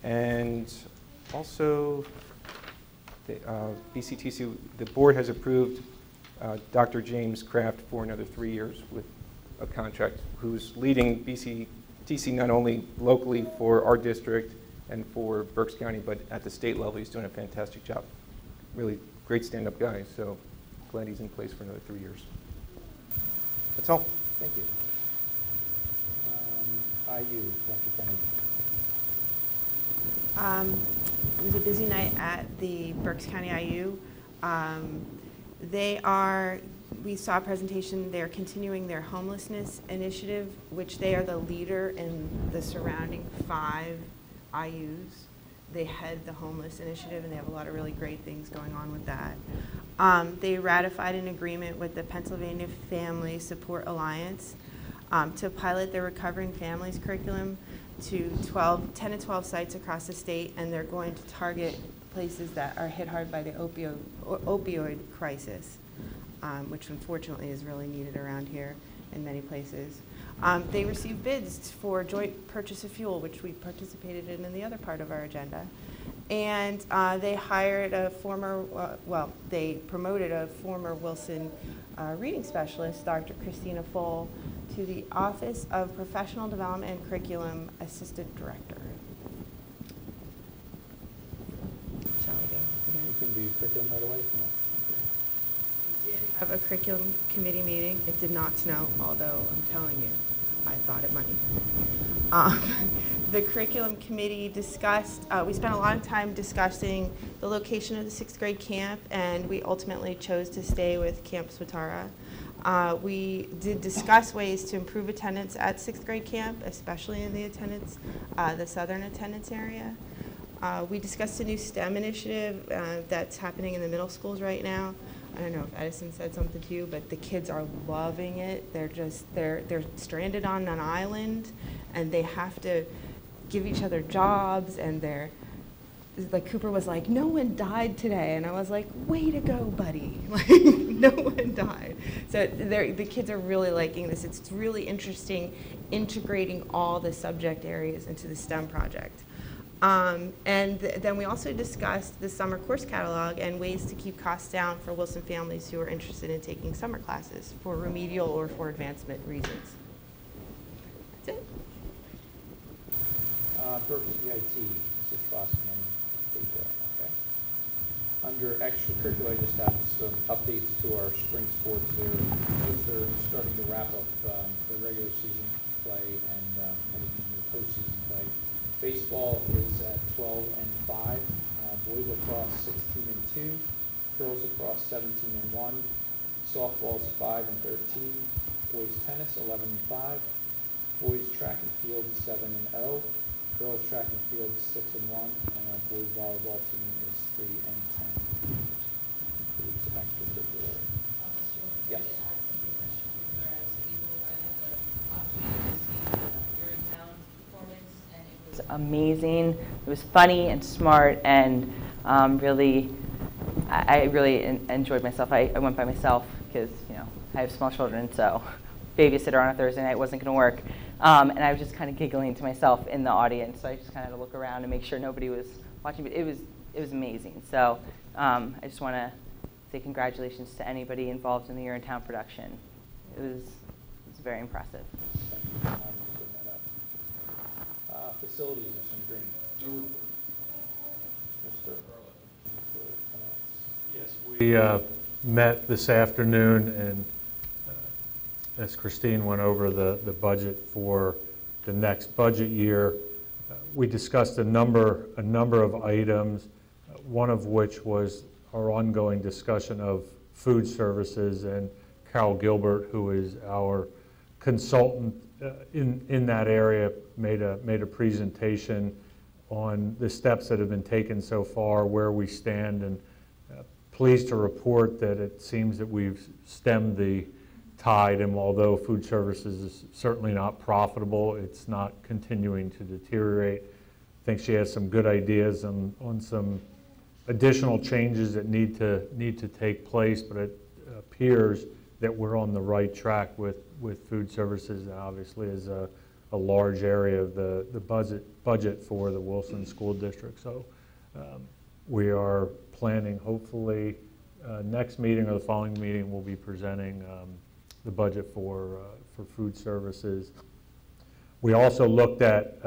And also, BCTC, the board has approved Dr. James Kraft for another 3 years with a contract, who's leading BCTC not only locally for our district and for Berks County, but at the state level. He's doing a fantastic job. Really great stand-up guy, so glad he's in place for another 3 years. That's all. Thank you. IU, Dr. Kennedy. It was a busy night at the Berks County IU. We saw a presentation, they're continuing their homelessness initiative, which they are the leader in the surrounding 5 IUs. They head the homeless initiative, and they have a lot of really great things going on with that. They ratified an agreement with the Pennsylvania Family Support Alliance to pilot their Recovering Families curriculum to 10 to 12 sites across the state, and they're going to target places that are hit hard by the opioid crisis, which unfortunately is really needed around here in many places. They received bids for joint purchase of fuel, which we participated in the other part of our agenda. And they hired a former, they promoted a former Wilson reading specialist, Dr. Christina Foll, to the Office of Professional Development and Curriculum Assistant Director. Shall we go again? You can do curriculum right away. No? We did have a curriculum committee meeting. It did not snow, although I'm telling you, I thought it might. The curriculum committee discussed, we spent a lot of time discussing the location of the 6th grade camp, and we ultimately chose to stay with Camp Swatara. We did discuss ways to improve attendance at 6th grade camp, especially in the southern attendance area. We discussed a new STEM initiative that's happening in the middle schools right now. I don't know if Edison said something to you, but the kids are loving it. They're stranded on an island, and they have to give each other jobs, and like Cooper was like, no one died today, and I was like, way to go, buddy. Like, no one died. So the kids are really liking this. It's really interesting integrating all the subject areas into the STEM project. Then we also discussed the summer course catalog and ways to keep costs down for Wilson families who are interested in taking summer classes for remedial or for advancement reasons. That's it. Berks EIT, Mrs. Fossman, okay. Under extracurricular, I just have some updates to our spring sports there. Those are starting to wrap up the regular season play and the postseason play. Baseball is at 12-5. Boys lacrosse 16-2. Girls lacrosse 17-1. Softball's 5-13. Boys tennis 11-5. Boys track and field 7-0. Girls track and field 6-1, and our boys volleyball team is 3-10. Some extracurricular. Yes. It was amazing. It was funny and smart, and really, I really enjoyed myself. I went by myself because I have small children, so babysitter on a Thursday night wasn't going to work. And I was just kind of giggling to myself in the audience, so I just kind of had to look around and make sure nobody was watching. But it was amazing. So I just want to say congratulations to anybody involved in the Urinetown production. It was very impressive. Thank you for bringing that up. Facilities, Mr. Green. Mr. Yes, we met this afternoon, and as Christine went over the budget for the next budget year, we discussed a number of items, one of which was our ongoing discussion of food services, and Carol Gilbert, who is our consultant in that area, made a presentation on the steps that have been taken so far, where we stand, and pleased to report that it seems that we've stemmed the tide, and although food services is certainly not profitable, it's not continuing to deteriorate. I think she has some good ideas on some additional changes that need to take place, but it appears that we're on the right track with food services, and obviously is a large area of the budget for the Wilson School District. So we are planning, hopefully, next meeting or the following meeting, we'll be presenting the budget for food services. We also looked at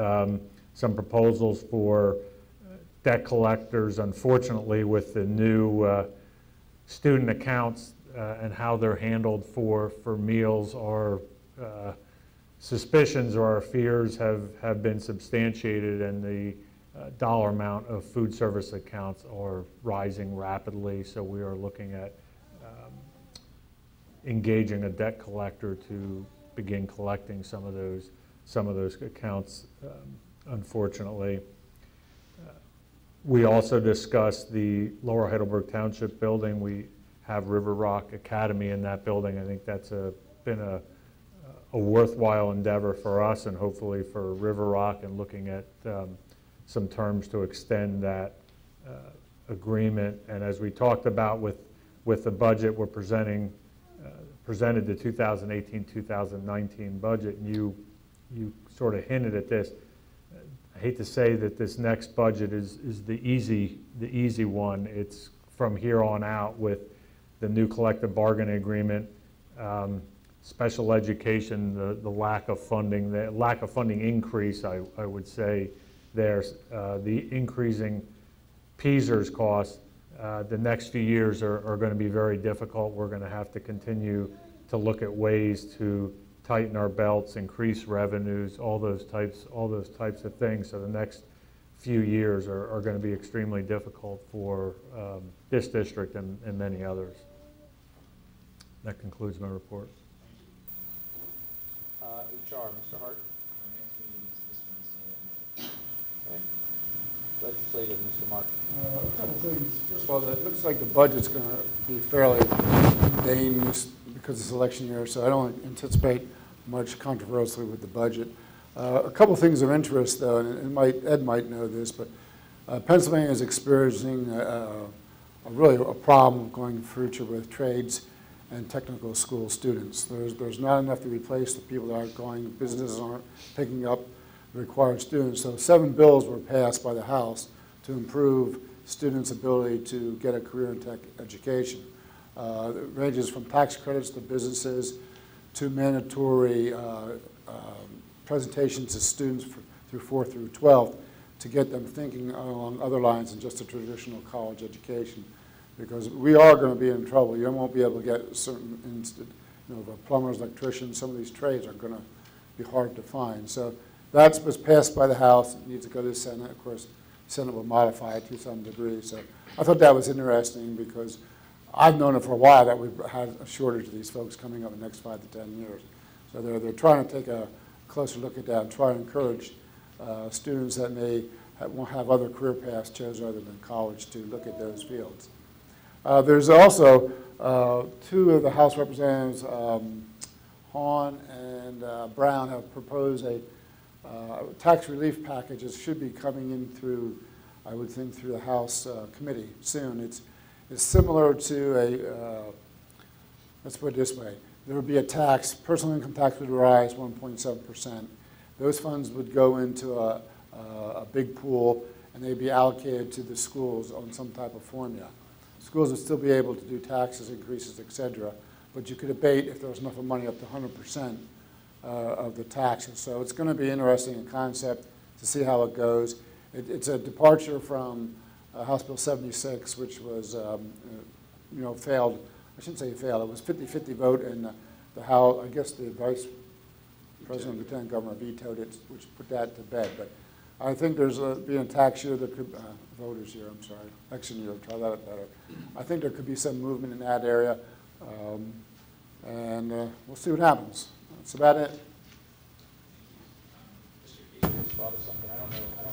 some proposals for debt collectors. Unfortunately, with the new student accounts and how they're handled for meals, are suspicions or our fears have been substantiated, and the dollar amount of food service accounts are rising rapidly. So we are looking at engaging a debt collector to begin collecting some of those accounts, unfortunately. We also discussed the Lower Heidelberg Township building. We have River Rock Academy in that building. I think that's been a worthwhile endeavor for us and hopefully for River Rock, and looking at some terms to extend that agreement. And as we talked about with the budget, we're presented the 2018-2019 budget, and you sort of hinted at this. I hate to say that this next budget is the easy one. It's from here on out with the new collective bargaining agreement, special education, the lack of funding increase, I would say, there's the increasing PSERS costs. The next few years are going to be very difficult. We're going to have to continue to look at ways to tighten our belts, increase revenues, all those types of things. So the next few years are going to be extremely difficult for this district and many others. That concludes my report. HR, Mr. Hart. Okay. Legislative, Mr. Mark. A couple things. First of all, it looks like the budget's going to be fairly mundane because it's election year, so I don't anticipate much controversy with the budget. A couple things of interest, though, and Ed might know this, but Pennsylvania is experiencing really a problem going future with trades and technical school students. There's not enough to replace the people that aren't going, businesses aren't picking up the required students. So 7 bills were passed by the House to improve students' ability to get a career in tech education. It ranges from tax credits to businesses to mandatory presentations to students through 4th through 12th to get them thinking along other lines than just a traditional college education. Because we are going to be in trouble. You won't be able to get certain, plumbers, electricians, some of these trades are going to be hard to find. So that's what's passed by the House. It needs to go to the Senate. Of course, the Senate will modify it to some degree. So I thought that was interesting because I've known it for a while that we've had a shortage of these folks coming up in the next 5 to 10 years. So they're trying to take a closer look at that and try to encourage students that may have other career paths chosen other than college to look at those fields. There's also 2 of the House Representatives, Hahn and Brown, have proposed a tax relief package that should be coming in through, I would think, through the House committee soon. It's similar to let's put it this way. There would be a tax, personal income tax would rise 1.7%. Those funds would go into a big pool, and they'd be allocated to the schools on some type of formula. Schools would still be able to do taxes increases, et cetera, but you could abate if there was enough money up to 100% of the taxes. So it's going to be interesting in concept to see how it goes. It's a departure from House Bill 76, which was, failed. I shouldn't say failed. It was 50-50 vote, and the House, I guess the Vice President and Lieutenant Governor vetoed it, which put that to bed. But I think there's being a tax year, there could voters year, I'm sorry, election year, try that better. I think there could be some movement in that area, and we'll see what happens. That's about it. Mr. Peters thought of something. I don't remember when I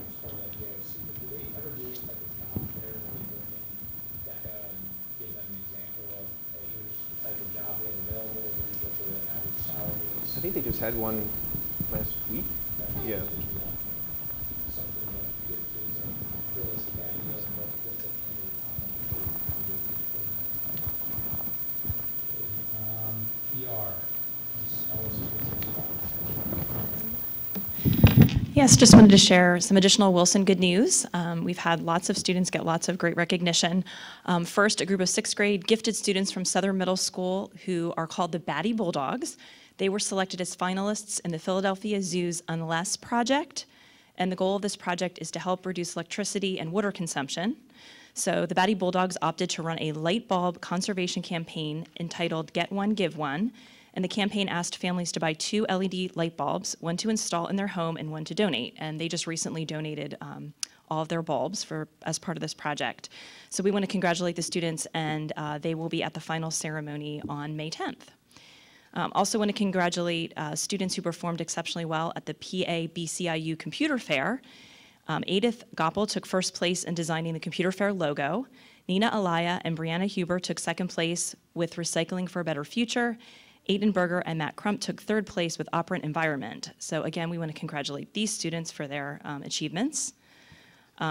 was part of that JOC, but did they ever do any type of job fair where they bring in DECA and give them an example of, hey, here's the type of job we have available, here's what the average salary is? I think they just had one last week. Yeah. Something that gives a realistic idea of what's at the end of the tunnel. ER. Yes, just wanted to share some additional Wilson good news. We've had lots of students get lots of great recognition. First, a group of 6th grade gifted students from Southern Middle School who are called the Batty Bulldogs. They were selected as finalists in the Philadelphia Zoo's Unless project, and the goal of this project is to help reduce electricity and water consumption. So the Batty Bulldogs opted to run a light bulb conservation campaign entitled Get One, Give One, And the campaign asked families to buy 2 LED light bulbs, one to install in their home and one to donate. And they just recently donated all of their bulbs as part of this project. So we want to congratulate the students, and they will be at the final ceremony on May 10th. Also want to congratulate students who performed exceptionally well at the PA BCIU Computer Fair. Edith Goppel took first place in designing the Computer Fair logo. Nina Alaya and Brianna Huber took second place with Recycling for a Better Future. Aiden Berger and Matt Crump took third place with Operant Environment. So again, we want to congratulate these students for their achievements.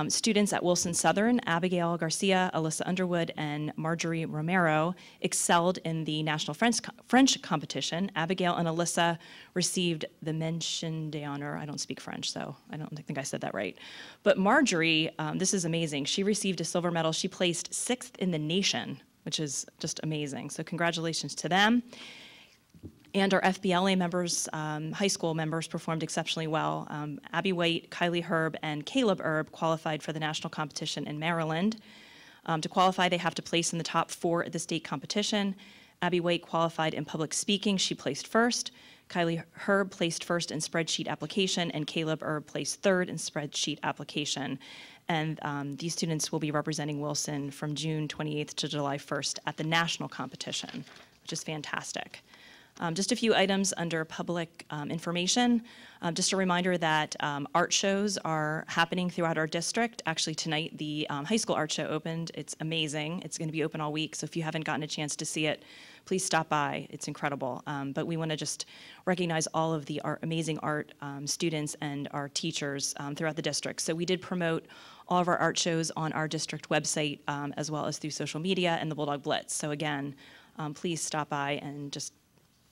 Students at Wilson Southern, Abigail Garcia, Alyssa Underwood, and Marjorie Romero excelled in the National French competition. Abigail and Alyssa received the Mention d'Honneur. I don't speak French, so I don't think I said that right. But Marjorie, this is amazing. She received a silver medal. She placed 6th in the nation, which is just amazing. So congratulations to them. And our FBLA members, high school members, performed exceptionally well. Abby White, Kylie Herb, and Caleb Erb qualified for the national competition in Maryland. To qualify, they have to place in the top 4 at the state competition. Abby White qualified in public speaking. She placed first. Kylie Herb placed first in spreadsheet application, and Caleb Erb placed third in spreadsheet application. And these students will be representing Wilson from June 28th to July 1st at the national competition, which is fantastic. Just a few items under public information. Just a reminder that art shows are happening throughout our district. Actually, tonight the high school art show opened. It's amazing. It's going to be open all week, so if you haven't gotten a chance to see it, please stop by. It's incredible. But we want to just recognize all of the amazing art students and our teachers throughout the district. So we did promote all of our art shows on our district website, as well as through social media and the Bulldog Blitz. So again, please stop by and just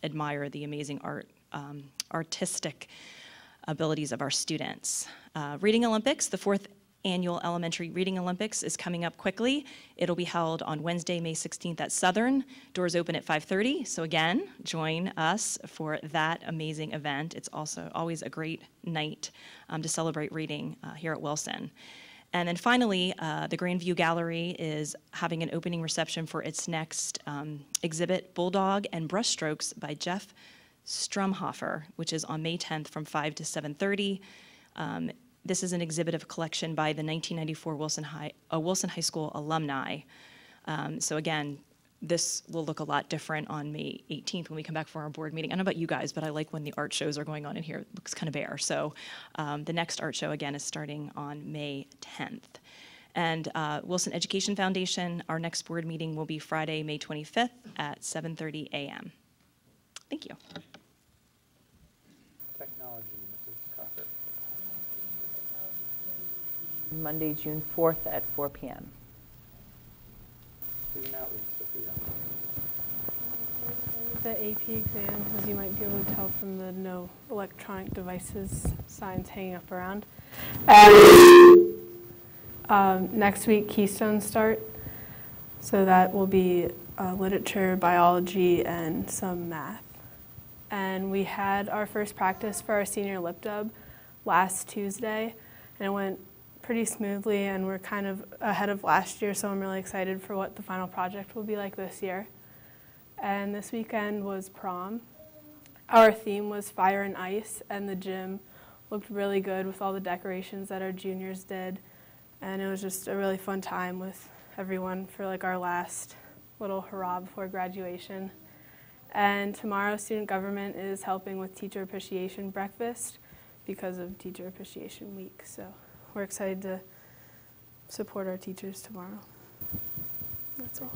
admire the amazing artistic abilities of our students. Reading Olympics, the 4th annual Elementary Reading Olympics is coming up quickly. It'll be held on Wednesday, May 16th at Southern. Doors open at 5:30, so again, join us for that amazing event. It's also always a great night to celebrate reading here at Wilson. And then finally, the Grandview Gallery is having an opening reception for its next exhibit, Bulldog and Brushstrokes by Jeff Strumhofer, which is on May 10th from 5 to 7:30. This is an exhibit collection by the 1994 Wilson High School alumni. So again, this will look a lot different on May 18th when we come back for our board meeting. I don't know about you guys, but I like when the art shows are going on in here. It looks kind of bare. So the next art show, again, is starting on May 10th. And Wilson Education Foundation, our next board meeting will be Friday, May 25th at 7:30 a.m. Thank you. Technology, Mrs. Cocker. Monday, June 4th at 4 p.m. Student outreach, Sophia. The AP exams, as you might be able to tell from the no electronic devices signs hanging up around. Next week, Keystones start. So that will be literature, biology, and some math. And we had our first practice for our senior lip dub last Tuesday, and it went pretty smoothly, and we're kind of ahead of last year, so I'm really excited for what the final project will be like this year. And this weekend was prom. Our theme was fire and ice, and the gym looked really good with all the decorations that our juniors did, and it was just a really fun time with everyone for like our last little hurrah before graduation. And tomorrow, student government is helping with teacher appreciation breakfast because of Teacher Appreciation Week, so we're excited to support our teachers tomorrow. That's all.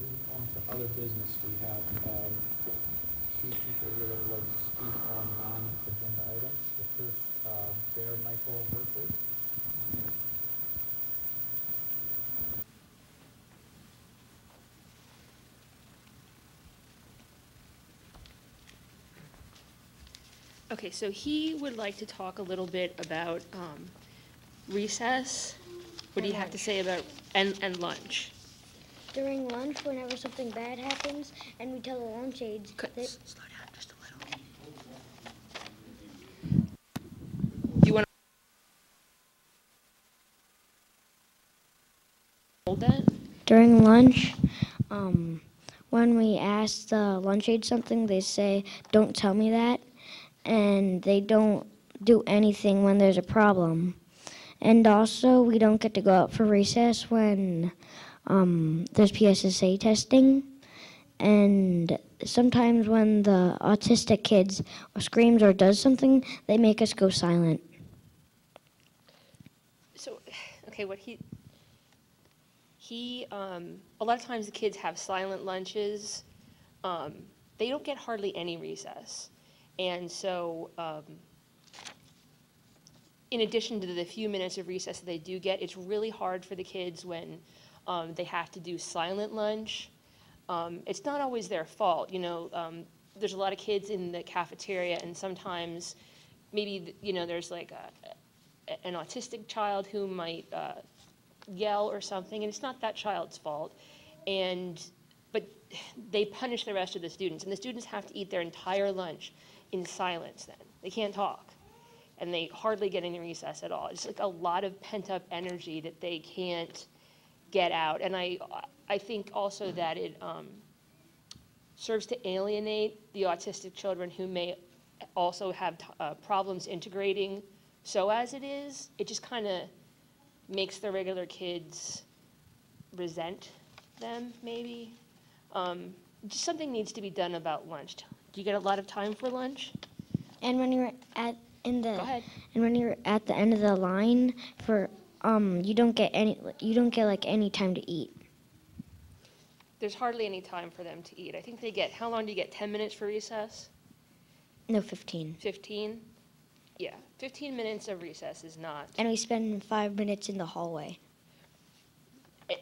Moving on to other business, we have two people here that would like to speak on non-agenda items. The first, Bear Michael Herford. Okay, so he would like to talk a little bit about recess. What do you have to say about, and lunch? During lunch, whenever something bad happens, and we tell the lunch aides that... Slow down just a little. Do you want during lunch, when we ask the lunch aide something, they say, "Don't tell me that," and they don't do anything when there's a problem. And also, we don't get to go out for recess when there's PSSA testing. And sometimes when the autistic kids screams or does something, they make us go silent. So, okay, a lot of times the kids have silent lunches. They don't get hardly any recess. And so, in addition to the few minutes of recess that they do get, it's really hard for the kids when they have to do silent lunch. It's not always their fault, you know. There's a lot of kids in the cafeteria, and sometimes maybe, you know, there's like an autistic child who might yell or something, and it's not that child's fault. But they punish the rest of the students, and the students have to eat their entire lunch in silence then. They can't talk, and they hardly get any recess at all. It's like a lot of pent-up energy that they can't get out. And I think also that it serves to alienate the autistic children who may also have problems integrating. So as it is, it just kind of makes the regular kids resent them, maybe. Just something needs to be done about lunch. Do you get a lot of time for lunch? And when you're at Go ahead. and when you're at the end of the line for you don't get like any time to eat. There's hardly any time for them to eat. I think they get, how long do you get, 10 minutes for recess? No, 15. 15? Yeah, 15 minutes of recess is not. And we spend 5 minutes in the hallway.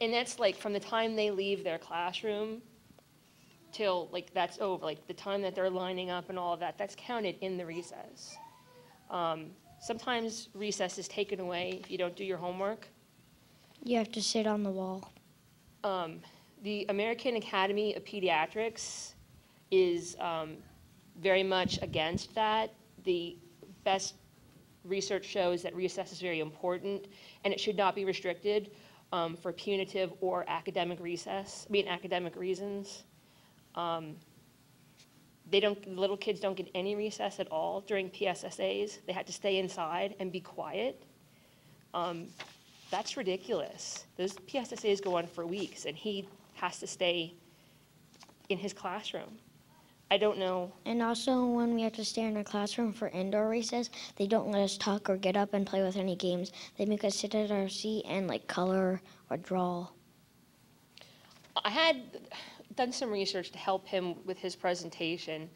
And that's like from the time they leave their classroom till like that's over, like the time that they're lining up and all of that, that's counted in the recess. Sometimes recess is taken away if you don't do your homework. You have to sit on the wall. The American Academy of Pediatrics is very much against that. The best research shows that recess is very important, and it should not be restricted for punitive or academic reasons. Little kids don't get any recess at all during PSSAs. They had to stay inside and be quiet. That's ridiculous. Those PSSAs go on for weeks, and he has to stay in his classroom. I don't know. And also, when we have to stay in our classroom for indoor recess, they don't let us talk or get up and play with any games. They make us sit at our seat and like color or draw. I had done some research to help him with his presentation.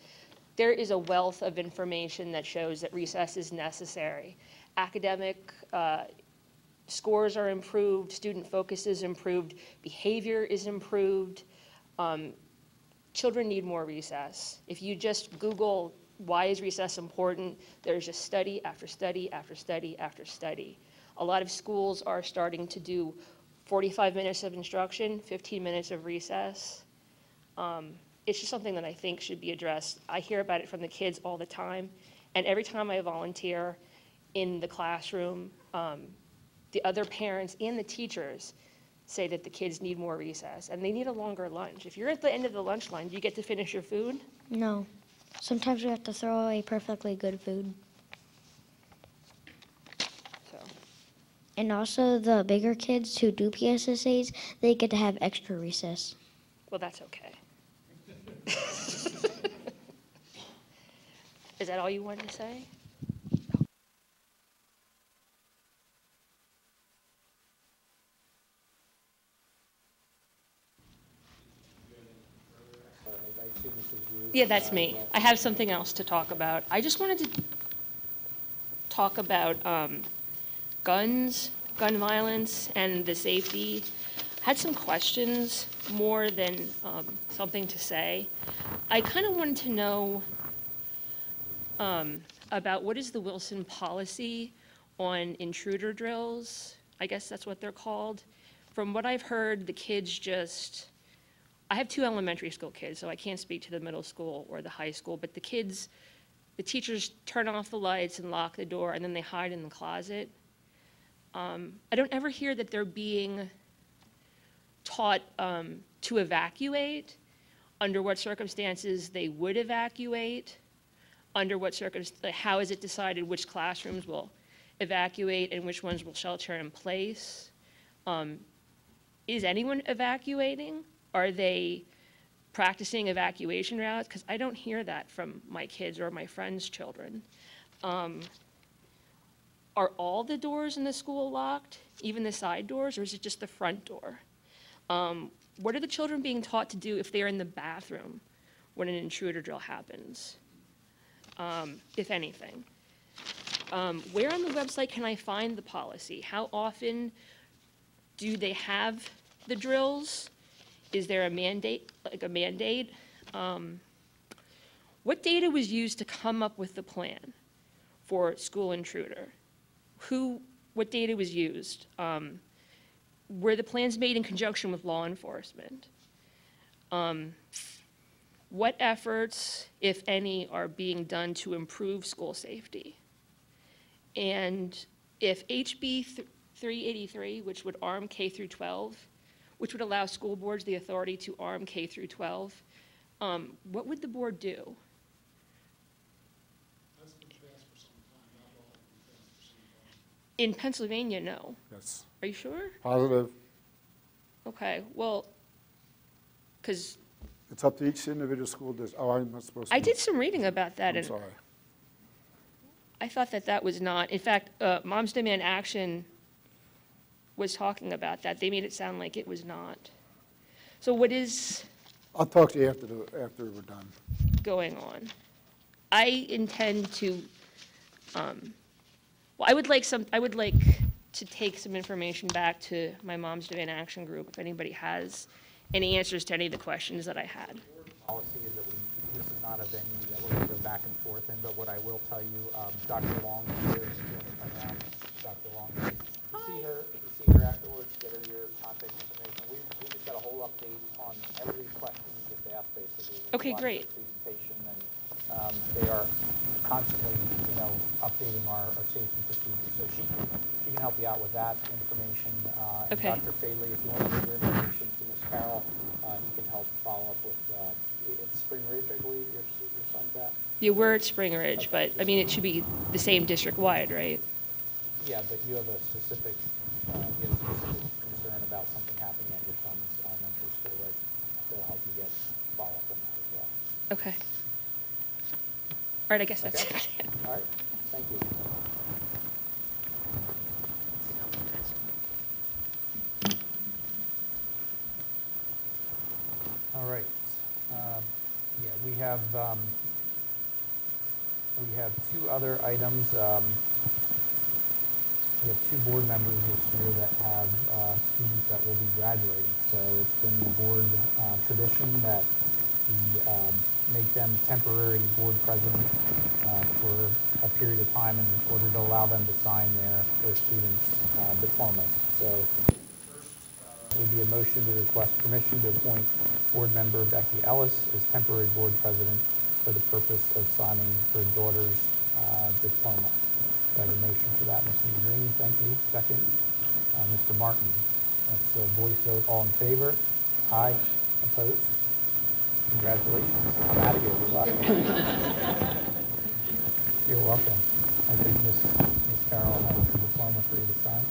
There is a wealth of information that shows that recess is necessary. Academic scores are improved, student focus is improved, behavior is improved. Children need more recess. If you just Google why is recess important, there's just study after study after study after study. A lot of schools are starting to do 45 minutes of instruction, 15 minutes of recess. It's just something that I think should be addressed. I hear about it from the kids all the time, and every time I volunteer in the classroom, the other parents and the teachers say that the kids need more recess, and they need a longer lunch. If you're at the end of the lunch line, do you get to finish your food? No. Sometimes we have to throw away perfectly good food. So. And also, the bigger kids who do PSSAs, they get to have extra recess. Well, that's okay. Is that all you wanted to say? Yeah, that's me. I have something else to talk about. I just wanted to talk about guns, gun violence, and the safety. I had some questions more than something to say. I kind of wanted to know about what is the Wilson policy on intruder drills. I guess that's what they're called. From what I've heard, the kids just, I have 2 elementary school kids, so I can't speak to the middle school or the high school, but the kids, the teachers turn off the lights and lock the door, and then they hide in the closet. I don't ever hear that they're being taught to evacuate, under what circumstances they would evacuate, under what circumstances, how is it decided which classrooms will evacuate and which ones will shelter in place? Is anyone evacuating? Are they practicing evacuation routes? Because I don't hear that from my kids or my friends' children. Are all the doors in the school locked, even the side doors, or is it just the front door? What are the children being taught to do if they're in the bathroom when an intruder drill happens, if anything? Where on the website can I find the policy? How often do they have the drills? Is there a mandate, like a mandate? What data was used to come up with the plan for school intruder? What data was used? Were the plans made in conjunction with law enforcement? What efforts, if any, are being done to improve school safety? And if HB 383, which would arm K through 12, which would allow school boards the authority to arm K through 12, what would the board do? In Pennsylvania, no. Yes. Are you sure? Positive. Okay, well, because It's up to each individual school district. Oh, I'm not supposed to. I did some reading about that, I'm and sorry. I thought that that was not, in fact, Moms Demand Action was talking about that. They made it sound like it was not. So what is I'll talk to you after we're done. going on? I intend to, well, I would like to take some information back to my Moms Demand Action group if anybody has any answers to any of the questions that I had. Policy is that this is not a venue that we're going to go back and forth in, but what I will tell you, Dr. Long is here, if you want to come around, Dr. Long. See her afterwards, get her your contact information. We just got a whole update on every question you just asked, basically. Okay, Watch great. the presentation, and they are constantly, updating our safety procedures. So she can help you out with that information. And Okay. Dr. Fadley, if you want to give your information to Ms. Carroll, he can help follow up with, it's Spring Ridge, I believe, your son's at? Yeah, we're at Spring Ridge, but, I mean, it should be the same district-wide, right? Yeah, but you have a specific concern about something happening at your son's elementary school, right? They'll help you get follow-up on that as well. Okay. All right, I guess that's Okay. it. All right, thank you. All right. Yeah, we have two other items. We have two board members this year that have students that will be graduating. So it's been the board tradition that we make them temporary board president for a period of time in order to allow them to sign their students' diplomas. So it would be a motion to request permission to appoint board member Becky Ellis as temporary board president for the purpose of signing her daughter's diploma. Do I have a motion for that? Mr. Green, thank you. Second, Mr. Martin. That's a voice vote. All in favor? Aye. Opposed? Congratulations. I'm out of here. Good luck. You're welcome. I think Ms. Carroll has a diploma for you to sign.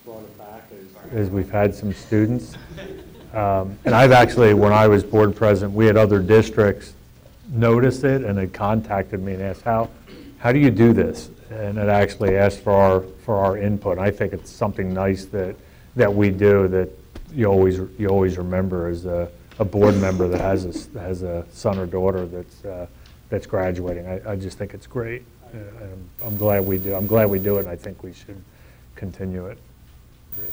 Brought it back As we've had some students. And I've actually, when I was board president, we had other districts notice it and had contacted me and asked, how do you do this? And it actually asked for our input. I think it's something nice that we do that you always remember as a board member that has a son or daughter that's graduating. I just think it's great. I'm glad we do. I'm glad we do it, and I think we should continue it. Great.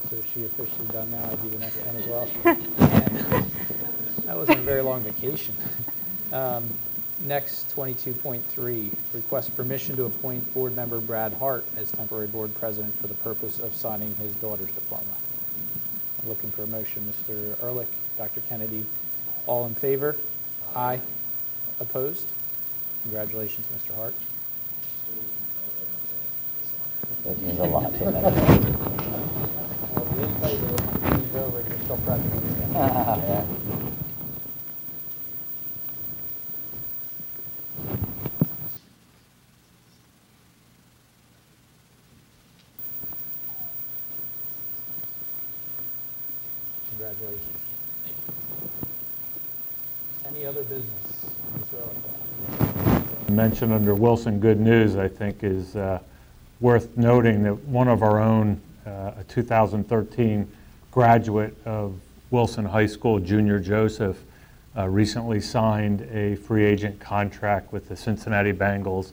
So is she officially done now? I do the next one as well? That wasn't a very long vacation. Next, 22.3, request permission to appoint board member Brad Hart as temporary board president for the purpose of signing his daughter's diploma. I'm looking for a motion. Mr. Ehrlich, Dr. Kennedy, all in favor? Aye. Opposed? Congratulations, Mr. Hart. It means a lot to me. Well, if you didn't play the meeting's over, you're still president. Yeah. Congratulations. Any other business? Mr. Ehrlich? Mention under Wilson Good News, I think, is worth noting that one of our own, a 2013 graduate of Wilson High School, Junior Joseph, recently signed a free agent contract with the Cincinnati Bengals.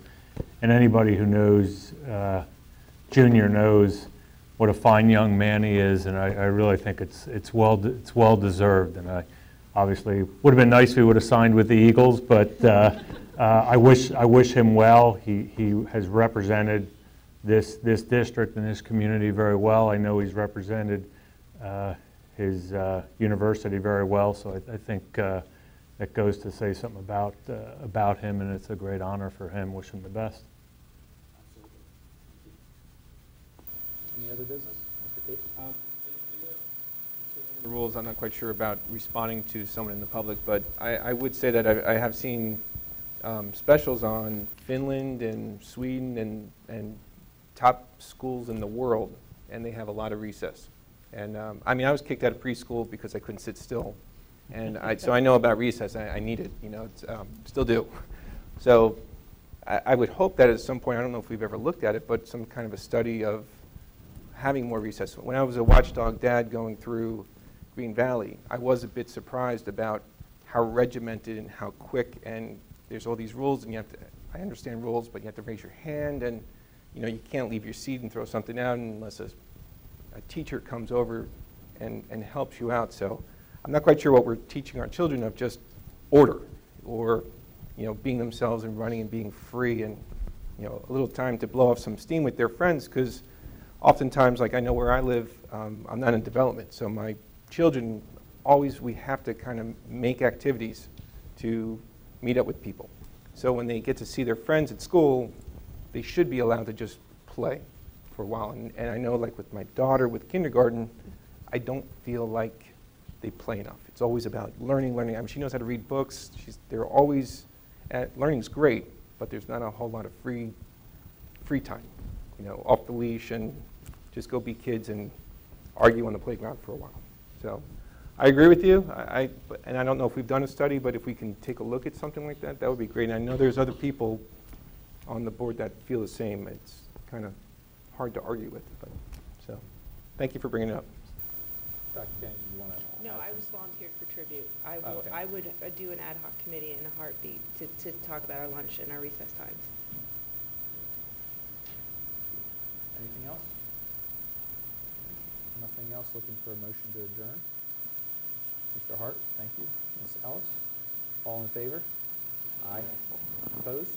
And anybody who knows Junior knows what a fine young man he is, and I really think it's well deserved. And I obviously would have been nice if he would have signed with the Eagles, but I wish him well. He has represented this district and this community very well. I know he's represented his university very well, so I think that goes to say something about him, and it's a great honor for him. Wish him the best. Any other business? Mr. Case? The rules, I'm not quite sure about responding to someone in the public, but I would say that I have seen specials on Finland and Sweden and top schools in the world, and they have a lot of recess. And I mean, I was kicked out of preschool because I couldn't sit still, and so I know about recess. I need it, still do. So I would hope that at some point, I don't know if we've ever looked at it, but some kind of a study of having more recess. When I was a watchdog dad going through Green Valley, I was a bit surprised about how regimented and how quick, and there's all these rules, and I understand rules, but you have to raise your hand, and you can't leave your seat and throw something out unless a teacher comes over and helps you out. So I'm not quite sure what we're teaching our children of just order, or being themselves and running and being free, and a little time to blow off some steam with their friends, because oftentimes, like I know where I live, I'm not in development, so my children we have to kind of make activities to meet up with people. So when they get to see their friends at school, they should be allowed to just play for a while. And I know, like with my daughter with kindergarten, I don't feel like they play enough. It's always about learning. I mean, she knows how to read books. They're always learning's great, but there's not a whole lot of free time, off the leash and just go be kids and argue on the playground for a while. So I agree with you, and I don't know if we've done a study, but if we can take a look at something like that, that would be great. And I know there's other people on the board that feel the same. It's kind of hard to argue with, but so thank you for bringing it up. Dr. Kennedy, you want to? No, I was volunteered for tribute. Okay. I would do an ad hoc committee in a heartbeat to talk about our lunch and our recess times. Anything else? Nothing else. Looking for a motion to adjourn. Mr. Hart, thank you. Ms. Ellis, all in favor? Aye. Opposed?